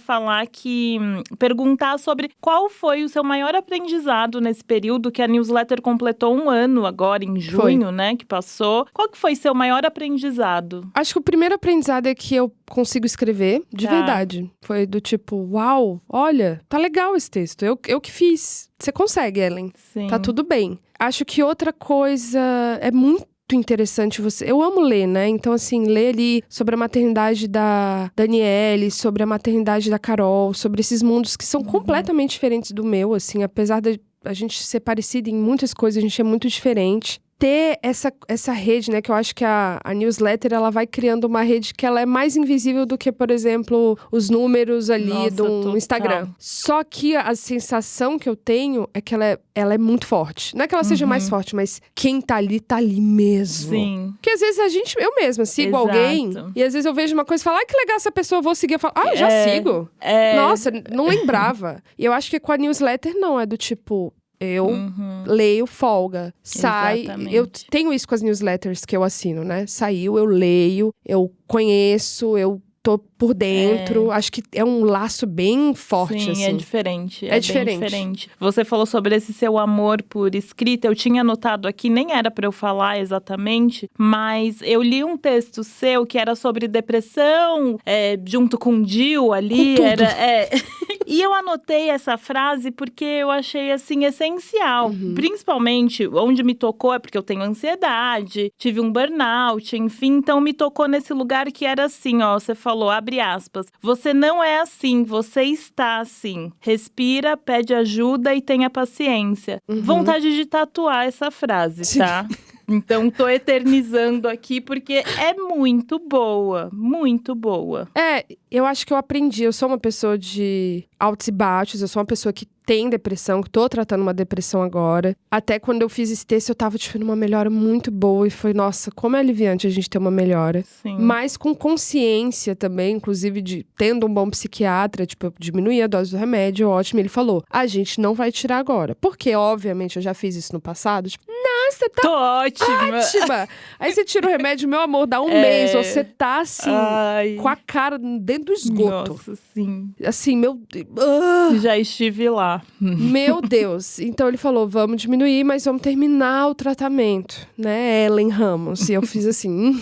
perguntar sobre qual foi o seu maior aprendizado nesse período que a newsletter completou 1 ano agora, em junho, né, que passou. Qual que foi seu maior aprendizado? Acho que o primeiro aprendizado é que eu consigo escrever de verdade. Foi do tipo, uau, olha, tá legal esse texto. Eu que fiz. Você consegue, Ellen. Sim. Tá tudo bem. Acho que outra coisa é muito interessante eu amo ler, né? Então, assim, ler ali sobre a maternidade da Daniele, sobre a maternidade da Carol, sobre esses mundos que são completamente diferentes do meu, assim, apesar de a gente ser parecido em muitas coisas, a gente é muito diferente. Ter essa rede, né, que eu acho que a newsletter, ela vai criando uma rede que ela é mais invisível do que, por exemplo, os números ali do Instagram. Só que a sensação que eu tenho é que ela é muito forte. Não é que ela seja mais forte, mas quem tá ali mesmo. Sim. Porque às vezes eu mesma sigo alguém e às vezes eu vejo uma coisa e falo, que legal essa pessoa, eu vou seguir. Eu falo, eu já sigo. Nossa, não lembrava. E eu acho que com a newsletter não, é do tipo... Eu leio, folga, sai. Exatamente. Eu tenho isso com as newsletters que eu assino, né? Saiu, eu leio, eu conheço, eu tô por dentro. Acho que é um laço bem forte, Sim, assim. é diferente. É bem diferente. Você falou sobre esse seu amor por escrita. Eu tinha anotado aqui, nem era pra eu falar exatamente, mas eu li um texto seu que era sobre depressão, junto com o Gil ali. Com tudo. E eu anotei essa frase porque eu achei, assim, essencial. Principalmente, onde me tocou é porque eu tenho ansiedade, tive um burnout, enfim. Então, me tocou nesse lugar que era assim, você falou, abre aspas, você não é assim, você está assim. Respira, pede ajuda e tenha paciência. Vontade de tatuar essa frase, tá? Então, tô eternizando aqui porque é muito boa, muito boa. Eu acho que eu aprendi. Eu sou uma pessoa de altos e baixos. Eu sou uma pessoa que tem depressão, que tô tratando uma depressão agora. Até quando eu fiz esse texto, eu tava, numa melhora muito boa. E foi, nossa, como é aliviante a gente ter uma melhora. Sim. Mas com consciência também, inclusive de tendo um bom psiquiatra, eu diminuí a dose do remédio, ótimo. Ele falou, a gente não vai tirar agora. Porque, obviamente, eu já fiz isso no passado. Nossa, tá tô ótima. Aí você tira o remédio, meu amor, dá um mês. Você tá, assim, com a cara dentro do esgoto. Nossa, sim. Assim, meu Deus. Já estive lá. Meu Deus. Então ele falou, vamos diminuir, mas vamos terminar o tratamento, né, Ellen Ramos. E eu fiz assim,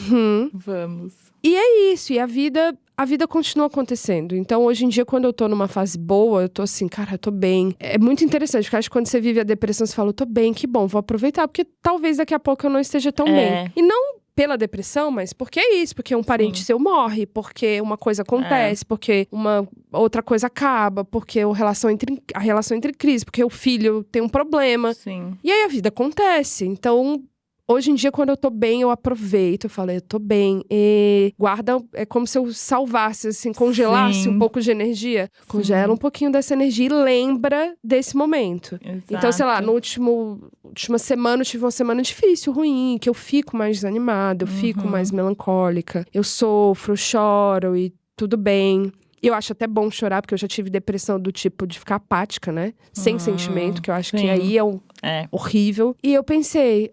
Vamos. E é isso, e a vida continua acontecendo. Então, hoje em dia, quando eu tô numa fase boa, eu tô assim, cara, eu tô bem. É muito interessante, porque acho que quando você vive a depressão, você fala, eu tô bem, que bom, vou aproveitar, porque talvez daqui a pouco eu não esteja tão bem. E não pela depressão, mas porque é isso, porque um parente seu morre, porque uma coisa acontece, porque uma outra coisa acaba, porque a relação entre crises, porque o filho tem um problema. Sim. E aí a vida acontece. Então, hoje em dia, quando eu tô bem, eu aproveito. Eu falo, eu tô bem. E guarda, é como se eu salvasse, assim, congelasse um pouco de energia. Congela um pouquinho dessa energia e lembra desse momento. Exato. Então, sei lá, última semana eu tive uma semana difícil, ruim, que eu fico mais desanimada, eu fico mais melancólica. Eu sofro, choro e tudo bem. Eu acho até bom chorar, porque eu já tive depressão do tipo de ficar apática, né? Sem sentimento, que eu acho que aí é horrível. E eu pensei,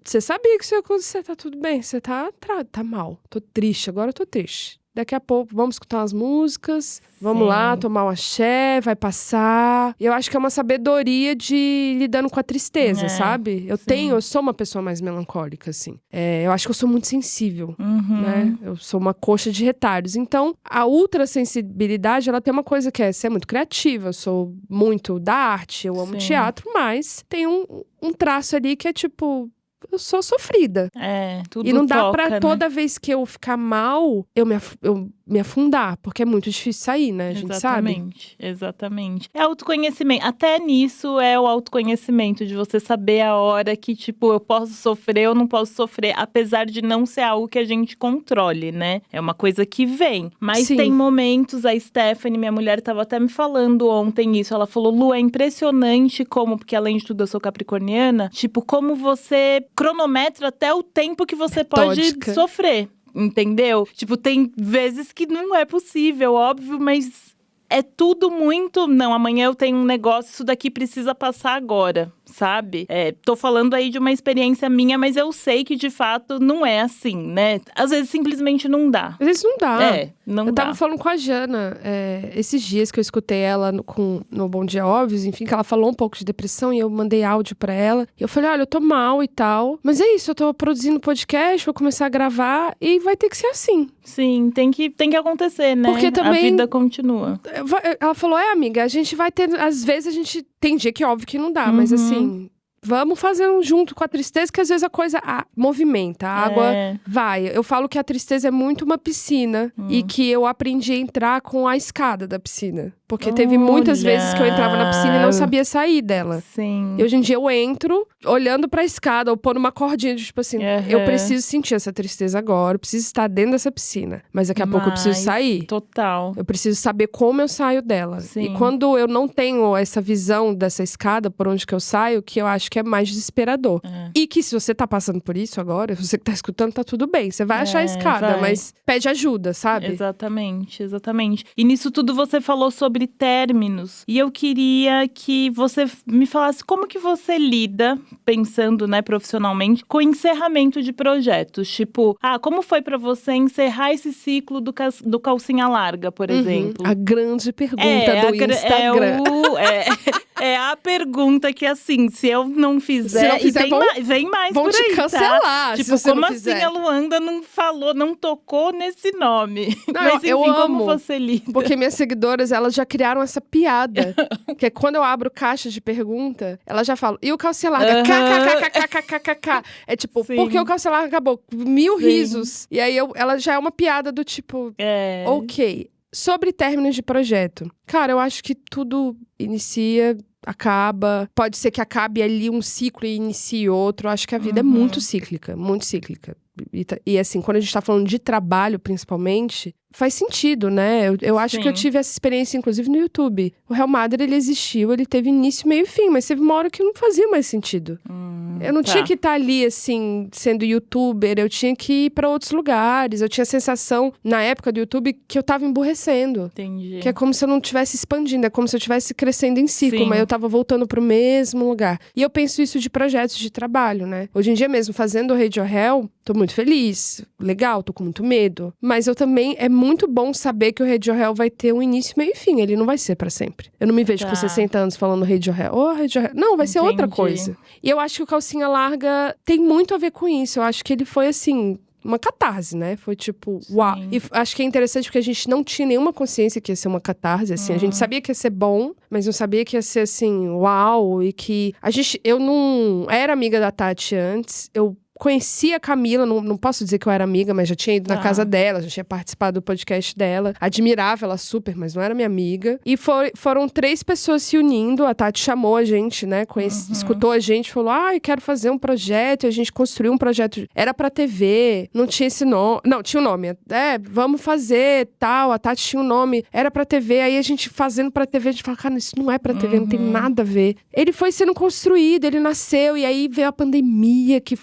você sabia que isso ia acontecer, tá tudo bem. Você tá mal, tô triste, agora eu tô triste. Daqui a pouco, vamos escutar umas músicas, vamos lá, tomar um axé, vai passar. Eu acho que é uma sabedoria de lidando com a tristeza, sabe? Eu sou uma pessoa mais melancólica, assim. Eu acho que eu sou muito sensível, né? Eu sou uma coxa de retalhos. Então, a ultrassensibilidade, ela tem uma coisa que é ser muito criativa. Eu sou muito da arte, eu amo teatro, mas tem um traço ali que é tipo... Eu sou sofrida. Tudo e não dá toca, pra toda vez que eu ficar mal, eu me afundar. Porque é muito difícil sair, né? A gente sabe. Exatamente. É autoconhecimento. Até nisso é o autoconhecimento. De você saber a hora que, tipo, eu posso sofrer ou não posso sofrer. Apesar de não ser algo que a gente controle, né? É uma coisa que vem. Mas tem momentos, a Stephanie, minha mulher, tava até me falando ontem isso. Ela falou, Lu, é impressionante como, porque além de tudo eu sou capricorniana, tipo, como você cronometra até o tempo que você pode sofrer, entendeu? Tipo, tem vezes que não é possível, óbvio, mas é tudo muito... Não, amanhã eu tenho um negócio, isso daqui precisa passar agora, sabe? Tô falando aí de uma experiência minha, mas eu sei que de fato não é assim, né? Às vezes simplesmente não dá. Às vezes não dá. Eu tava falando com a Jana, esses dias que eu escutei ela no Bom Dia Óbvios, enfim, que ela falou um pouco de depressão e eu mandei áudio pra ela. E eu falei, olha, eu tô mal e tal, mas é isso, eu tô produzindo podcast, vou começar a gravar e vai ter que ser assim. Sim, tem que acontecer, né? Porque também... A vida continua. Ela falou, amiga, a gente vai ter... Às vezes a gente... Tem dia que óbvio que não dá, mas assim... Vamos fazendo junto com a tristeza, que às vezes a coisa movimenta, a água vai. Eu falo que a tristeza é muito uma piscina e que eu aprendi a entrar com a escada da piscina. Porque teve muitas vezes que eu entrava na piscina e não sabia sair dela. Sim. E hoje em dia eu entro olhando pra escada ou pondo uma cordinha de tipo assim, eu preciso sentir essa tristeza agora, eu preciso estar dentro dessa piscina. Mas daqui a pouco eu preciso sair. Total. Eu preciso saber como eu saio dela. Sim. E quando eu não tenho essa visão dessa escada, por onde que eu saio, que eu acho que é mais desesperador. E que se você tá passando por isso agora, você que tá escutando, tá tudo bem. Você vai achar a escada, mas pede ajuda, sabe? Exatamente. E nisso tudo você falou sobre términos. E eu queria que você me falasse como que você lida, pensando, né, profissionalmente, com o encerramento de projetos. Tipo, como foi pra você encerrar esse ciclo do Calcinha Larga, por exemplo? A grande pergunta do Instagram. É a pergunta que, assim, se eu não fizer... vem mais vão por aí, te cancelar, tá? Tipo, se você como não assim fizer. a Luanda não falou, não tocou nesse nome? Não, mas, enfim, eu amo, como você lida? Porque minhas seguidoras, elas já criaram essa piada. Que é quando eu abro caixa de pergunta, elas já falam, e o Calcinha Larga? KKKKKKKK. É tipo, por que o Calcinha Larga acabou? 1000 risos. E aí, ela já é uma piada do tipo, ok. Sobre términos de projeto. Cara, eu acho que tudo inicia... acaba, pode ser que acabe ali um ciclo e inicie outro. Eu acho que a vida é muito cíclica, muito cíclica. E assim, quando a gente tá falando de trabalho, principalmente, faz sentido, né? Eu acho que eu tive essa experiência, inclusive, no YouTube. O Real Madre, ele existiu, ele teve início, meio e fim, mas teve uma hora que não fazia mais sentido. Eu não tinha que estar ali, assim, sendo youtuber, eu tinha que ir pra outros lugares. Eu tinha a sensação, na época do YouTube, que eu tava emburrecendo. Entendi. Que é como se eu não estivesse expandindo, é como se eu estivesse crescendo em ciclo, mas eu tava voltando pro mesmo lugar. E eu penso isso de projetos de trabalho, né? Hoje em dia mesmo, fazendo o Radio Hell, tô muito feliz, legal, tô com muito medo. Mas eu também, é muito bom saber que o Radio Hell vai ter um início, meio e fim, ele não vai ser pra sempre. Eu não me vejo com 60 anos falando Radio Hell, Radio Hell. Não, vai ser outra coisa. E eu acho que o Calcinha Larga tem muito a ver com isso. Eu acho que ele foi, assim, uma catarse, né? Foi tipo, uau. E acho que é interessante porque a gente não tinha nenhuma consciência que ia ser uma catarse, assim. A gente sabia que ia ser bom, mas não sabia que ia ser, assim, uau. E que eu não era amiga da Tati antes, eu conhecia a Camila, não posso dizer que eu era amiga, mas já tinha ido na casa dela, já tinha participado do podcast dela. Admirava ela super, mas não era minha amiga. E foram 3 pessoas se unindo. A Tati chamou a gente, né? Escutou a gente, falou, eu quero fazer um projeto. E a gente construiu um projeto. Era pra TV, não tinha esse nome. Não, tinha o nome. Vamos fazer, tal. A Tati tinha um nome. Era pra TV. Aí a gente fazendo pra TV, a gente fala, cara, isso não é pra TV, não tem nada a ver. Ele foi sendo construído, ele nasceu. E aí veio a pandemia, que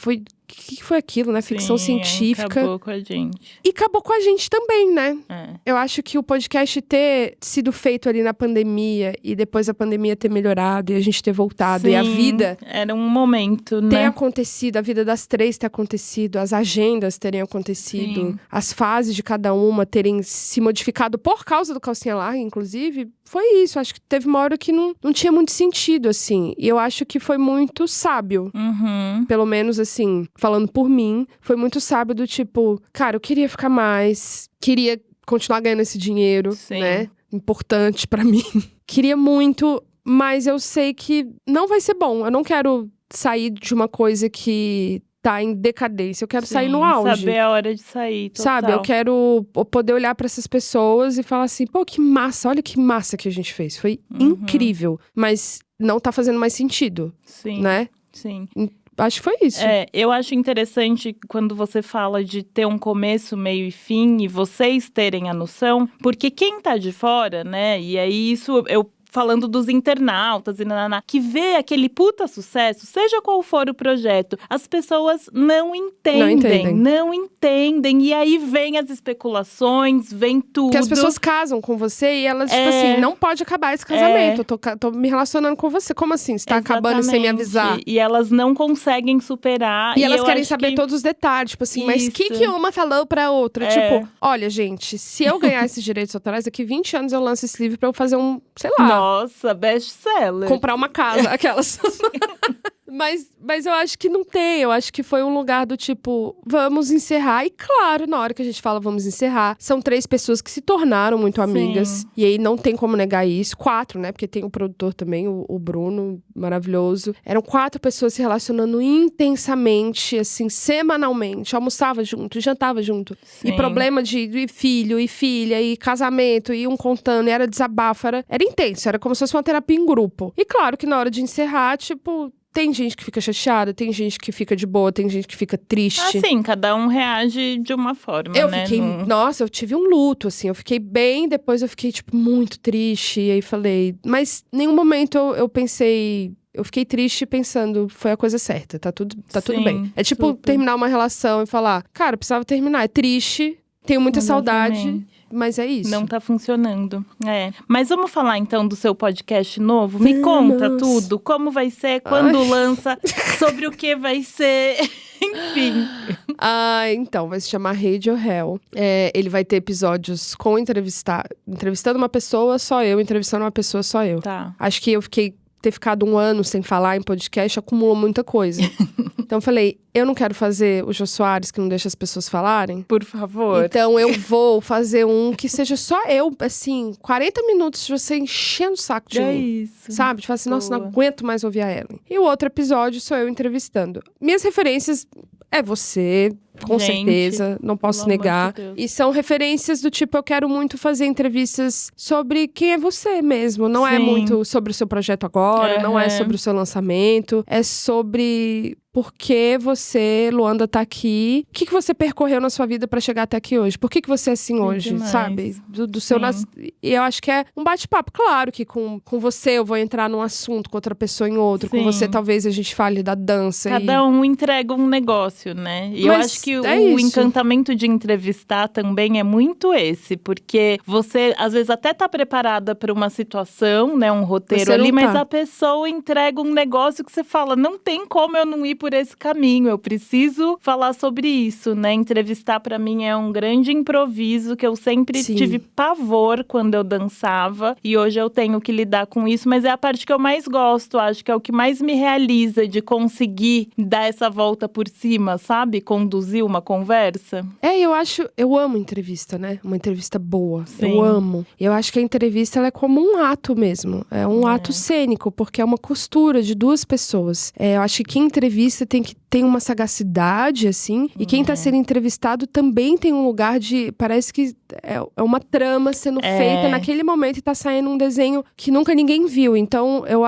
que foi aquilo, né? Ficção científica. Acabou com a gente. E acabou com a gente também, né? É. Eu acho que o podcast ter sido feito ali na pandemia e depois a pandemia ter melhorado e a gente ter voltado e a vida... Era um momento, né? Ter acontecido, a vida das 3 ter acontecido, as agendas terem acontecido, as fases de cada uma terem se modificado por causa do Calcinha Larga, inclusive, foi isso. Acho que teve uma hora que não tinha muito sentido, assim. E eu acho que foi muito sábio. Pelo menos, assim, falando por mim, foi muito sábio do tipo, cara, eu queria ficar mais, queria continuar ganhando esse dinheiro, né? Importante pra mim. Queria muito, mas eu sei que não vai ser bom. Eu não quero sair de uma coisa que tá em decadência. Eu quero sair no auge. Saber a hora de sair, total. Sabe, eu quero poder olhar pra essas pessoas e falar assim, pô, que massa, olha que massa que a gente fez. Foi incrível. Mas não tá fazendo mais sentido, né? Sim. Acho que foi isso. Eu acho interessante quando você fala de ter um começo, meio e fim, e vocês terem a noção, porque quem tá de fora, né, e aí isso eu falando dos internautas e que vê aquele puta sucesso, seja qual for o projeto, as pessoas não entendem. E aí vem as especulações, vem tudo. Porque as pessoas casam com você e elas, tipo assim, não pode acabar esse casamento. Eu tô me relacionando com você. Como assim? Você tá acabando sem me avisar? E elas não conseguem superar. E elas querem saber todos os detalhes. Tipo assim, mas o que uma falou pra outra? Tipo, olha, gente, se eu ganhar esses direitos autorais, daqui 20 anos eu lanço esse livro pra eu fazer um, sei lá. Nossa, best-seller. Comprar uma casa, aquelas. Mas eu acho que não tem. Eu acho que foi um lugar do tipo, vamos encerrar. E claro, na hora que a gente fala vamos encerrar, são 3 pessoas que se tornaram muito amigas. E aí não tem como negar isso. 4, né? Porque tem o produtor também, o Bruno, maravilhoso. Eram 4 pessoas se relacionando intensamente, assim, semanalmente. Almoçava junto, jantava junto. E problema de filho e filha, e casamento, e um contando, e era desabafo. Era intenso, era como se fosse uma terapia em grupo. E claro que na hora de encerrar, tipo... Tem gente que fica chateada, tem gente que fica de boa, tem gente que fica triste. Assim, cada um reage de uma forma, eu fiquei, nossa, eu tive um luto, assim. Eu fiquei bem, depois eu fiquei, tipo, muito triste. E aí falei... Mas em nenhum momento eu pensei... Eu fiquei triste pensando, foi a coisa certa, tá tudo bem. É tipo terminar uma relação e falar... Cara, precisava terminar, é triste, tenho muita saudade... Mas é isso. Não tá funcionando. Mas vamos falar então do seu podcast novo? Me conta tudo. Como vai ser, quando lança, sobre o que vai ser. Enfim. Então, vai se chamar Radio Hell. Ele vai ter episódios com entrevistando uma pessoa, só eu. Entrevistando uma pessoa, só eu. Tá. Acho que eu ter ficado 1 ano sem falar em podcast acumulou muita coisa. Então eu falei, eu não quero fazer o Jô Soares que não deixa as pessoas falarem. Por favor. Então eu vou fazer um que seja só eu, assim, 40 minutos de você enchendo o saco de mim. Isso. Sabe? De falar assim, nossa, não aguento mais ouvir a Ellen. E o outro episódio sou eu entrevistando. Minhas referências é você, com certeza, não posso negar. E são referências do tipo, eu quero muito fazer entrevistas sobre quem é você mesmo. Não é muito sobre o seu projeto agora, não é sobre o seu lançamento. É sobre por que você, Luanda, tá aqui. O que você percorreu na sua vida pra chegar até aqui hoje? Por que você é assim hoje, sabe? Do seu E eu acho que é um bate-papo. Claro que com você eu vou entrar num assunto, com outra pessoa em outro. Com você talvez a gente fale da dança. Cada um entrega um negócio, né? E eu acho que o encantamento de entrevistar também é muito esse. Porque você, às vezes, até tá preparada pra uma situação, né? Um roteiro ali, mas a pessoa entrega um negócio que você fala, não tem como eu não ir por esse caminho, eu preciso falar sobre isso, né? Entrevistar pra mim é um grande improviso que eu sempre tive pavor quando eu dançava e hoje eu tenho que lidar com isso, mas é a parte que eu mais gosto, acho que é o que mais me realiza de conseguir dar essa volta por cima, sabe? Conduzir uma conversa. Eu amo entrevista, né? Uma entrevista boa. Eu amo. Eu acho que a entrevista ela é como um ato mesmo, é um ato cênico, porque é uma costura de 2 pessoas. Eu acho que quem entrevista tem uma sagacidade, assim. E quem tá sendo entrevistado também tem um lugar de... Parece que é uma trama sendo feita naquele momento e tá saindo um desenho que nunca ninguém viu. Então, eu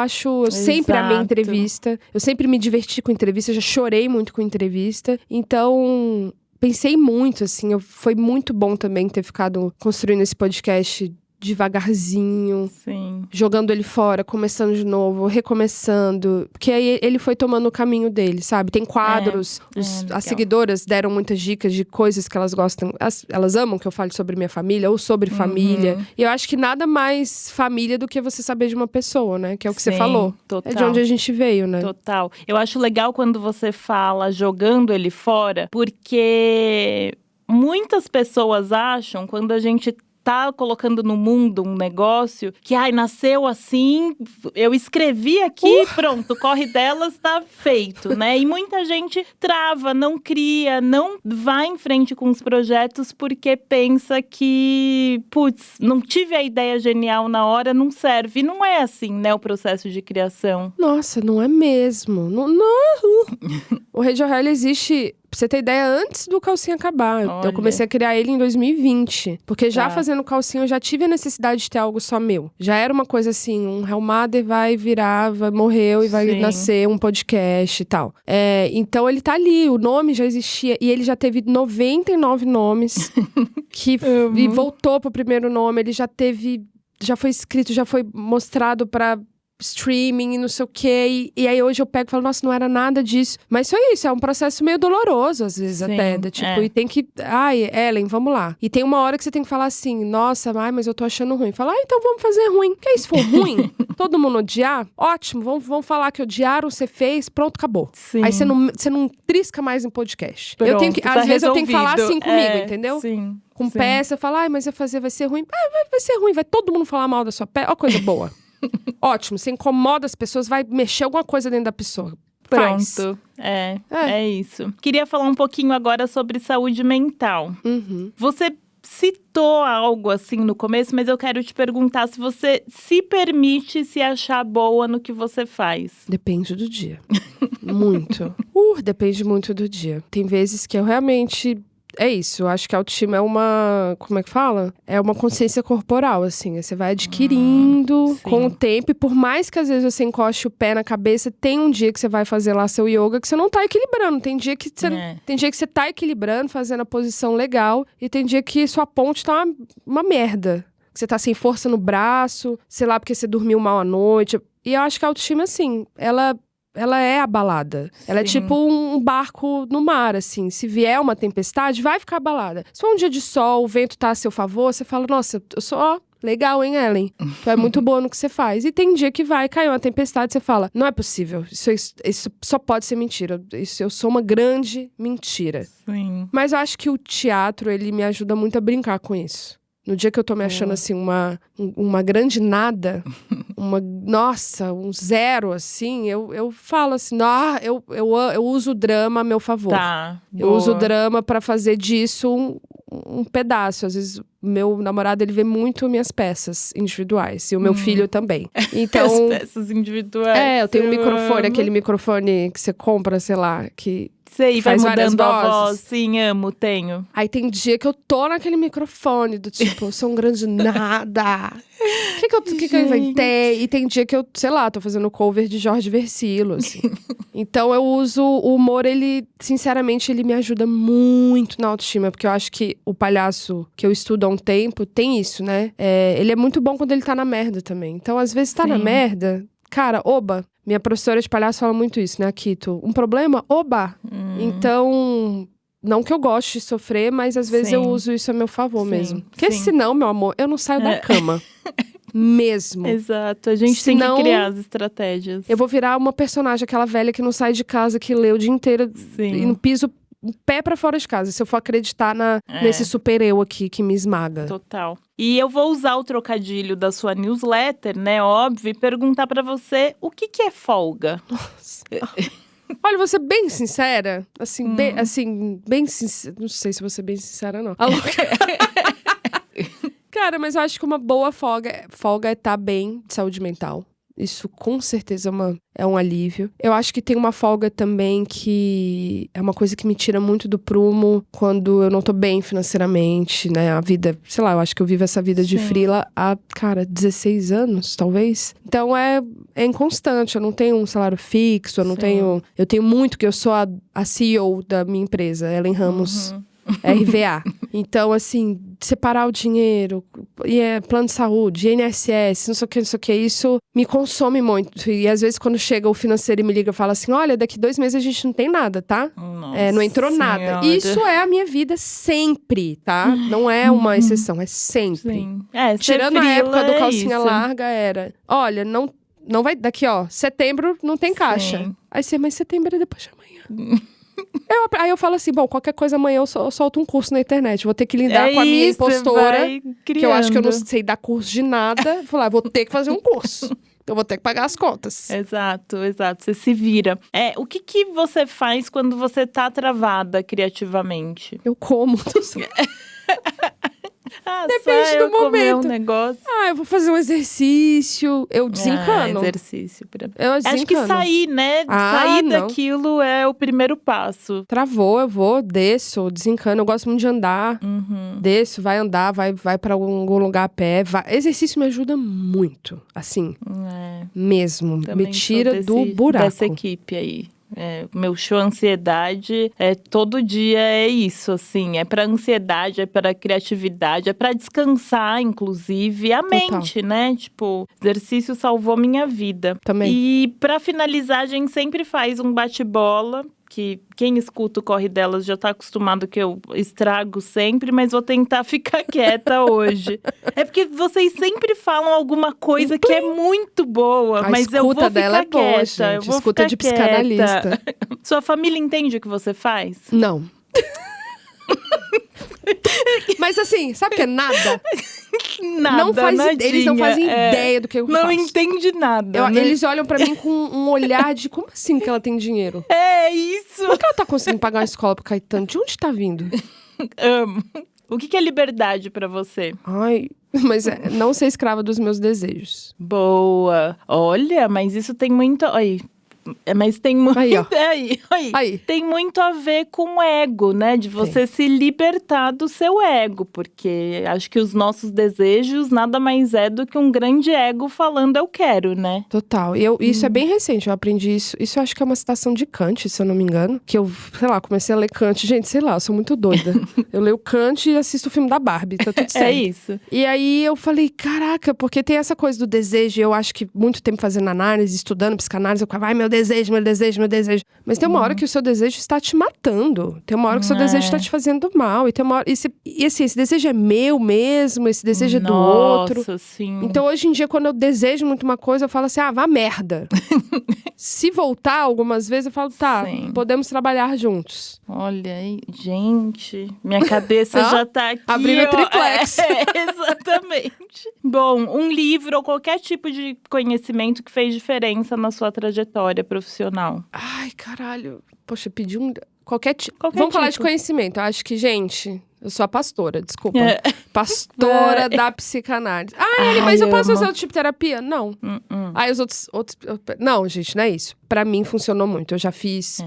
sempre amei entrevista. Eu sempre me diverti com entrevista. Eu já chorei muito com entrevista. Então... Pensei muito, assim, foi muito bom também ter ficado construindo esse podcast devagarzinho. Sim. Jogando ele fora, começando de novo, recomeçando. Porque aí ele foi tomando o caminho dele, sabe? Tem quadros. As seguidoras deram muitas dicas de coisas que elas gostam. Elas amam que eu fale sobre minha família ou sobre família. E eu acho que nada mais família do que você saber de uma pessoa, né? Que é o que você falou. Total. É de onde a gente veio, né? Total. Eu acho legal quando você fala jogando ele fora, porque muitas pessoas acham, quando a gente tá colocando no mundo um negócio que, nasceu assim, eu escrevi aqui, pronto, corre delas, tá feito, né? E muita gente trava, não cria, não vai em frente com os projetos porque pensa que, não tive a ideia genial na hora, não serve. E não é assim, né, o processo de criação. Nossa, não é mesmo. Não. O Rede O'Reilly existe... Pra você ter ideia, antes do Calcinha acabar. Eu comecei a criar ele em 2020. Porque já fazendo Calcinha, eu já tive a necessidade de ter algo só meu. Já era uma coisa assim, um Helmader vai virar, morreu e vai nascer um podcast e tal. Então ele tá ali, o nome já existia. E ele já teve 99 nomes. E voltou pro primeiro nome. Ele já foi escrito, já foi mostrado pra... streaming e não sei o quê. E aí hoje eu pego e falo, nossa, não era nada disso. Mas foi isso, é um processo meio doloroso, às vezes, até. E tem que... Ellen, vamos lá. E tem uma hora que você tem que falar assim, nossa, mas eu tô achando ruim. Fala, então vamos fazer ruim. Porque se for ruim, todo mundo odiar, ótimo, vamos falar que odiaram, você fez, pronto, acabou. Sim. Aí você não trisca mais em podcast. Pronto, eu tenho que, às vezes eu tenho que falar assim comigo, entendeu? Sim. Com peça, eu falo, mas vai ser ruim. Vai ser ruim, vai todo mundo falar mal da sua peça. Ó, coisa boa. Ótimo, você incomoda as pessoas, vai mexer alguma coisa dentro da pessoa. Pronto. É isso. Queria falar um pouquinho agora sobre saúde mental. Você citou algo assim no começo, mas eu quero te perguntar se você se permite se achar boa no que você faz. Depende do dia. Muito. Depende muito do dia. Tem vezes que eu realmente... É isso, eu acho que a autoestima é uma... Como é que fala? É uma consciência corporal, assim. Você vai adquirindo com o tempo. E por mais que às vezes você encoste o pé na cabeça, tem um dia que você vai fazer lá seu yoga que você não tá equilibrando. Tem dia que você tá equilibrando, fazendo a posição legal. E tem dia que sua ponte tá uma merda. Que você tá sem força no braço, sei lá, porque você dormiu mal à noite. E eu acho que a autoestima, assim, ela é abalada. Ela é tipo um barco no mar, assim. Se vier uma tempestade, vai ficar abalada. Se for um dia de sol, o vento tá a seu favor, você fala, nossa, eu sou legal, hein, Ellen? Tu é muito boa no que você faz. E tem dia que vai cair uma tempestade, você fala, não é possível. Isso só pode ser mentira. Eu sou uma grande mentira. Sim. Mas eu acho que o teatro, ele me ajuda muito a brincar com isso. No dia que eu tô me achando, assim, uma grande nada, um zero, assim, eu falo assim, eu uso o drama a meu favor. Tá, eu uso o drama pra fazer disso um pedaço. Às vezes, meu namorado, ele vê muito minhas peças individuais. E o meu filho também. Então, as peças individuais. Eu tenho um microfone, aquele microfone que você compra, sei lá, que... Sei, vai mudando a vozes. voz. Sim, tenho. Aí tem dia que eu tô naquele microfone do tipo, eu sou um grande nada. O que eu inventei? E tem dia que eu, sei lá, tô fazendo cover de Jorge Versilo, assim. Então eu uso o humor, ele, sinceramente, ele me ajuda muito na autoestima. Porque eu acho que o palhaço que eu estudo há um tempo tem isso, né? Ele é muito bom quando ele tá na merda também. Então, às vezes, tá na merda, cara, oba. Minha professora de palhaço fala muito isso, né, Akito? Um problema? Oba! Então, não que eu goste de sofrer, mas às vezes eu uso isso a meu favor mesmo. Porque senão, meu amor, eu não saio da cama. Mesmo. Exato, a gente tem que criar as estratégias. Eu vou virar uma personagem, aquela velha que não sai de casa, que lê o dia inteiro e não piso um pé pra fora de casa, se eu for acreditar nesse super-eu aqui que me esmaga. Total. E eu vou usar o trocadilho da sua newsletter, né, óbvio, e perguntar pra você o que é folga. Nossa. Olha, vou ser bem sincera, assim, bem sincera, não sei se vou ser bem sincera, não. Cara, mas eu acho que uma boa folga é estar bem de saúde mental. Isso com certeza é um alívio. Eu acho que tem uma folga também que é uma coisa que me tira muito do prumo quando eu não tô bem financeiramente, né? A vida, sei lá, eu acho que eu vivo essa vida de freela há, 16 anos, talvez. Então é inconstante, eu não tenho um salário fixo, eu tenho muito, que eu sou a CEO da minha empresa, Ellen Ramos. RVA. Então, assim, separar o dinheiro, plano de saúde, INSS, não sei o que, isso me consome muito. E às vezes quando chega o financeiro e me liga e fala assim, olha, daqui 2 meses a gente não tem nada, tá? Não entrou nada. Isso é a minha vida sempre, tá? Não é uma exceção, é sempre. Sim. Tirando a época do calcinha larga, era, olha, não vai, daqui setembro não tem caixa. Sim. Aí mas setembro é depois de amanhã. Aí eu falo assim, bom, qualquer coisa amanhã eu solto um curso na internet. Vou ter que lidar com a minha impostora, que eu acho que eu não sei dar curso de nada. Vou ter que fazer um curso. Eu vou ter que pagar as contas. Exato. Você se vira. O que você faz quando você tá travada criativamente? Eu como. Depende do momento. Um negócio. Eu vou fazer um exercício. Eu desencano. Exercício. Eu desencano. Acho que sair, né? Sair daquilo é o primeiro passo. Travou, eu vou, desço, desencano. Eu gosto muito de andar. Desço, vai andar, vai pra algum lugar a pé. Exercício me ajuda muito, assim. Mesmo. Também me tira do buraco. Dessa equipe aí. Meu show Ansiedade todo dia é isso, assim. É pra ansiedade, é pra criatividade, é pra descansar, inclusive, a mente, né? Tipo, exercício salvou minha vida. Também. E pra finalizar, a gente sempre faz um bate-bola. Que quem escuta o Corre Delas já tá acostumado que eu estrago sempre, mas vou tentar ficar quieta hoje. É porque vocês sempre falam alguma coisa que é muito boa, mas eu vou ficar dela quieta. Boa, gente. Eu vou escuta ficar de psicanalista. Sua família entende o que você faz? Não. Mas assim, sabe o que é nada? Eles não fazem ideia do que eu faço. Não entende nada, né? Eles olham pra mim com um olhar de como assim que ela tem dinheiro? É isso! Como que ela tá conseguindo pagar uma escola pro Caetano? De onde tá vindo? Amo. O que é liberdade pra você? Mas não ser escrava dos meus desejos. Boa! Olha, mas isso tem muito... Mas tem muito... Aí. Tem muito a ver com o ego, né? De você se libertar do seu ego. Porque acho que os nossos desejos nada mais é do que um grande ego falando eu quero, né? Total. Isso é bem recente, eu aprendi isso. Isso eu acho que é uma citação de Kant, se eu não me engano. Que eu, comecei a ler Kant. Gente, eu sou muito doida. Eu leio Kant e assisto o filme da Barbie, tá tudo certo. É isso. E aí eu falei, caraca, porque tem essa coisa do desejo. Eu acho que muito tempo fazendo análise, estudando psicanálise, eu falava, meu desejo. Mas tem uma hora que o seu desejo está te matando. Tem uma hora que o seu desejo está te fazendo mal. E tem uma hora... E assim, esse desejo é meu mesmo, esse desejo é do outro. Nossa, sim. Então, hoje em dia, quando eu desejo muito uma coisa, eu falo assim, vá merda. Se voltar algumas vezes, eu falo, podemos trabalhar juntos. Olha aí, gente, minha cabeça já tá aqui. Abrindo triplex. Exatamente. Bom, um livro ou qualquer tipo de conhecimento que fez diferença na sua trajetória profissional. Ai, caralho. Poxa, pedi um... Vamos falar de conhecimento. Eu acho que, gente... Eu sou a pastora, desculpa. Pastora da psicanálise. Mas eu posso fazer outro tipo de terapia? Não. Os outros... Não, gente, não é isso. Pra mim, funcionou muito. Eu já fiz...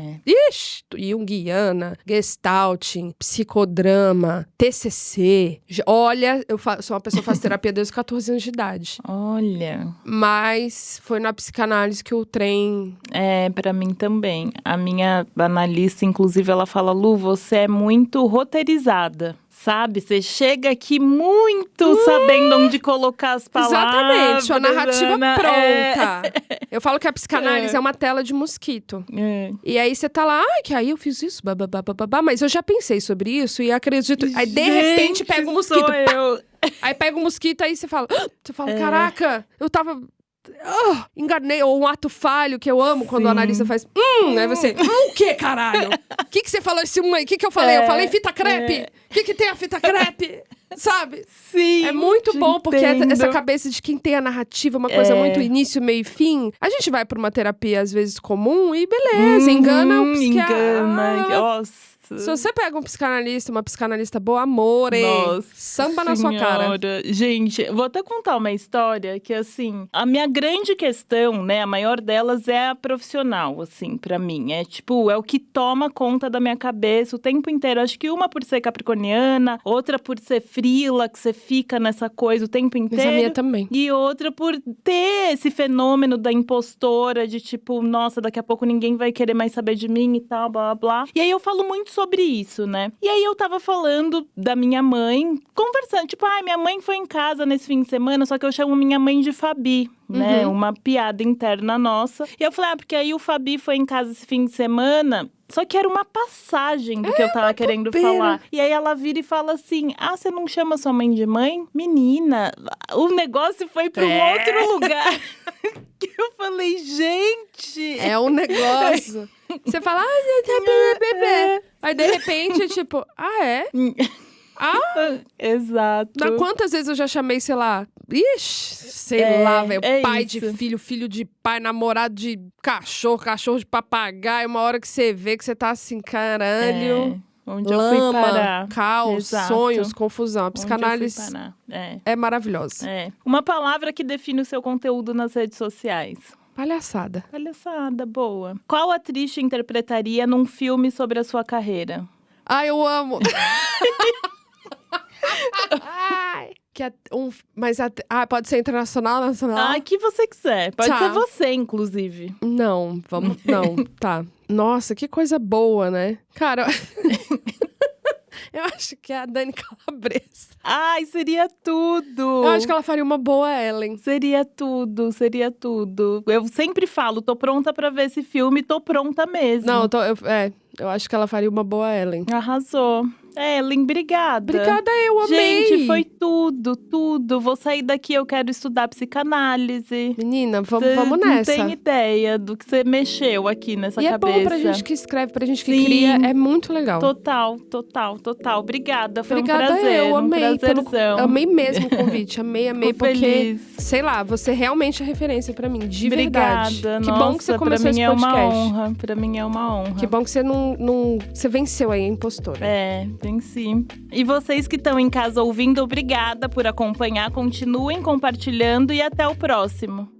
Junguiana, Gestalting, psicodrama, TCC. Olha, sou uma pessoa que faz terapia desde os 14 anos de idade. Olha. Mas foi na psicanálise que o trem... Pra mim também. A minha analista, inclusive, ela fala, Lu, você é muito roteirizada. Sabe? Você chega aqui muito sabendo onde colocar as palavras. Exatamente, sua narrativa pronta. Eu falo que a psicanálise é uma tela de mosquito. E aí você tá lá, que aí eu fiz isso, mas eu já pensei sobre isso e acredito. Aí de repente pega o mosquito. Aí pega o mosquito, aí você fala, caraca, eu tava... enganei, ou um ato falho que eu amo quando o analista faz aí você, o que, caralho? O que você falou esse aí? O que eu falei? Eu falei fita crepe? O que tem a fita crepe? Sabe? Sim. É muito bom, porque essa cabeça de quem tem a narrativa, uma coisa muito início, meio e fim. A gente vai pra uma terapia, às vezes, comum e beleza, engana o psiquiatra. Engana, nossa. Se você pega um psicanalista, uma psicanalista boa, amor, samba na sua cara. Gente, vou até contar uma história que, assim, a minha grande questão, né, a maior delas é a profissional, assim, pra mim. É o que toma conta da minha cabeça o tempo inteiro. Acho que uma por ser capricorniana, outra por ser frila, que você fica nessa coisa o tempo inteiro. Mas a minha também. E outra por ter esse fenômeno da impostora, de nossa, daqui a pouco ninguém vai querer mais saber de mim e tal, blá, blá, blá. E aí eu falo muito sobre isso, né? E aí eu tava falando da minha mãe, conversando, tipo, minha mãe foi em casa nesse fim de semana, só que eu chamo minha mãe de Fabi, né? Uma piada interna nossa. E eu falei, porque aí o Fabi foi em casa esse fim de semana. Só que era uma passagem do que eu tava querendo falar. E aí ela vira e fala assim, você não chama sua mãe de mãe? Menina, o negócio foi pra um outro lugar. Que eu falei, gente… É um negócio. Você fala, bebê. Aí, de repente, tipo, é? Exato. Quantas vezes eu já chamei, sei lá… sei lá, velho. Pai de filho, filho de pai, namorado de cachorro, cachorro de papagaio. Uma hora que você vê que você tá assim, caralho… Onde eu fui parar. Caos, sonhos, confusão. A psicanálise é maravilhosa. Uma palavra que define o seu conteúdo nas redes sociais. Palhaçada. Palhaçada, boa. Qual atriz te interpretaria num filme sobre a sua carreira? Eu amo. Pode ser internacional, nacional? Que você quiser. Pode ser você, inclusive. Não, tá. Nossa, que coisa boa, né? Cara, eu acho que é a Dani Calabresa. Seria tudo! Eu acho que ela faria uma boa Ellen. Seria tudo. Eu sempre falo, tô pronta pra ver esse filme, tô pronta mesmo. Não, eu acho que ela faria uma boa Ellen. Arrasou. Ellen, obrigada. Obrigada, eu amei. Gente, foi tudo. Vou sair daqui, eu quero estudar psicanálise. Menina, vamos nessa. Não tem ideia do que você mexeu aqui nessa cabeça. É bom pra gente que escreve, pra gente que cria, é muito legal. Total. Obrigada, foi obrigada, um prazer. Eu amei. Amei mesmo o convite, amei, Fico porque, feliz. Sei lá, você realmente é referência pra mim, de verdade. Obrigada, que bom que você começou esse podcast. Pra mim é uma honra. Que bom que você você venceu aí a impostora. Venci. E vocês que estão em casa ouvindo, obrigada por acompanhar. Continuem compartilhando e até o próximo.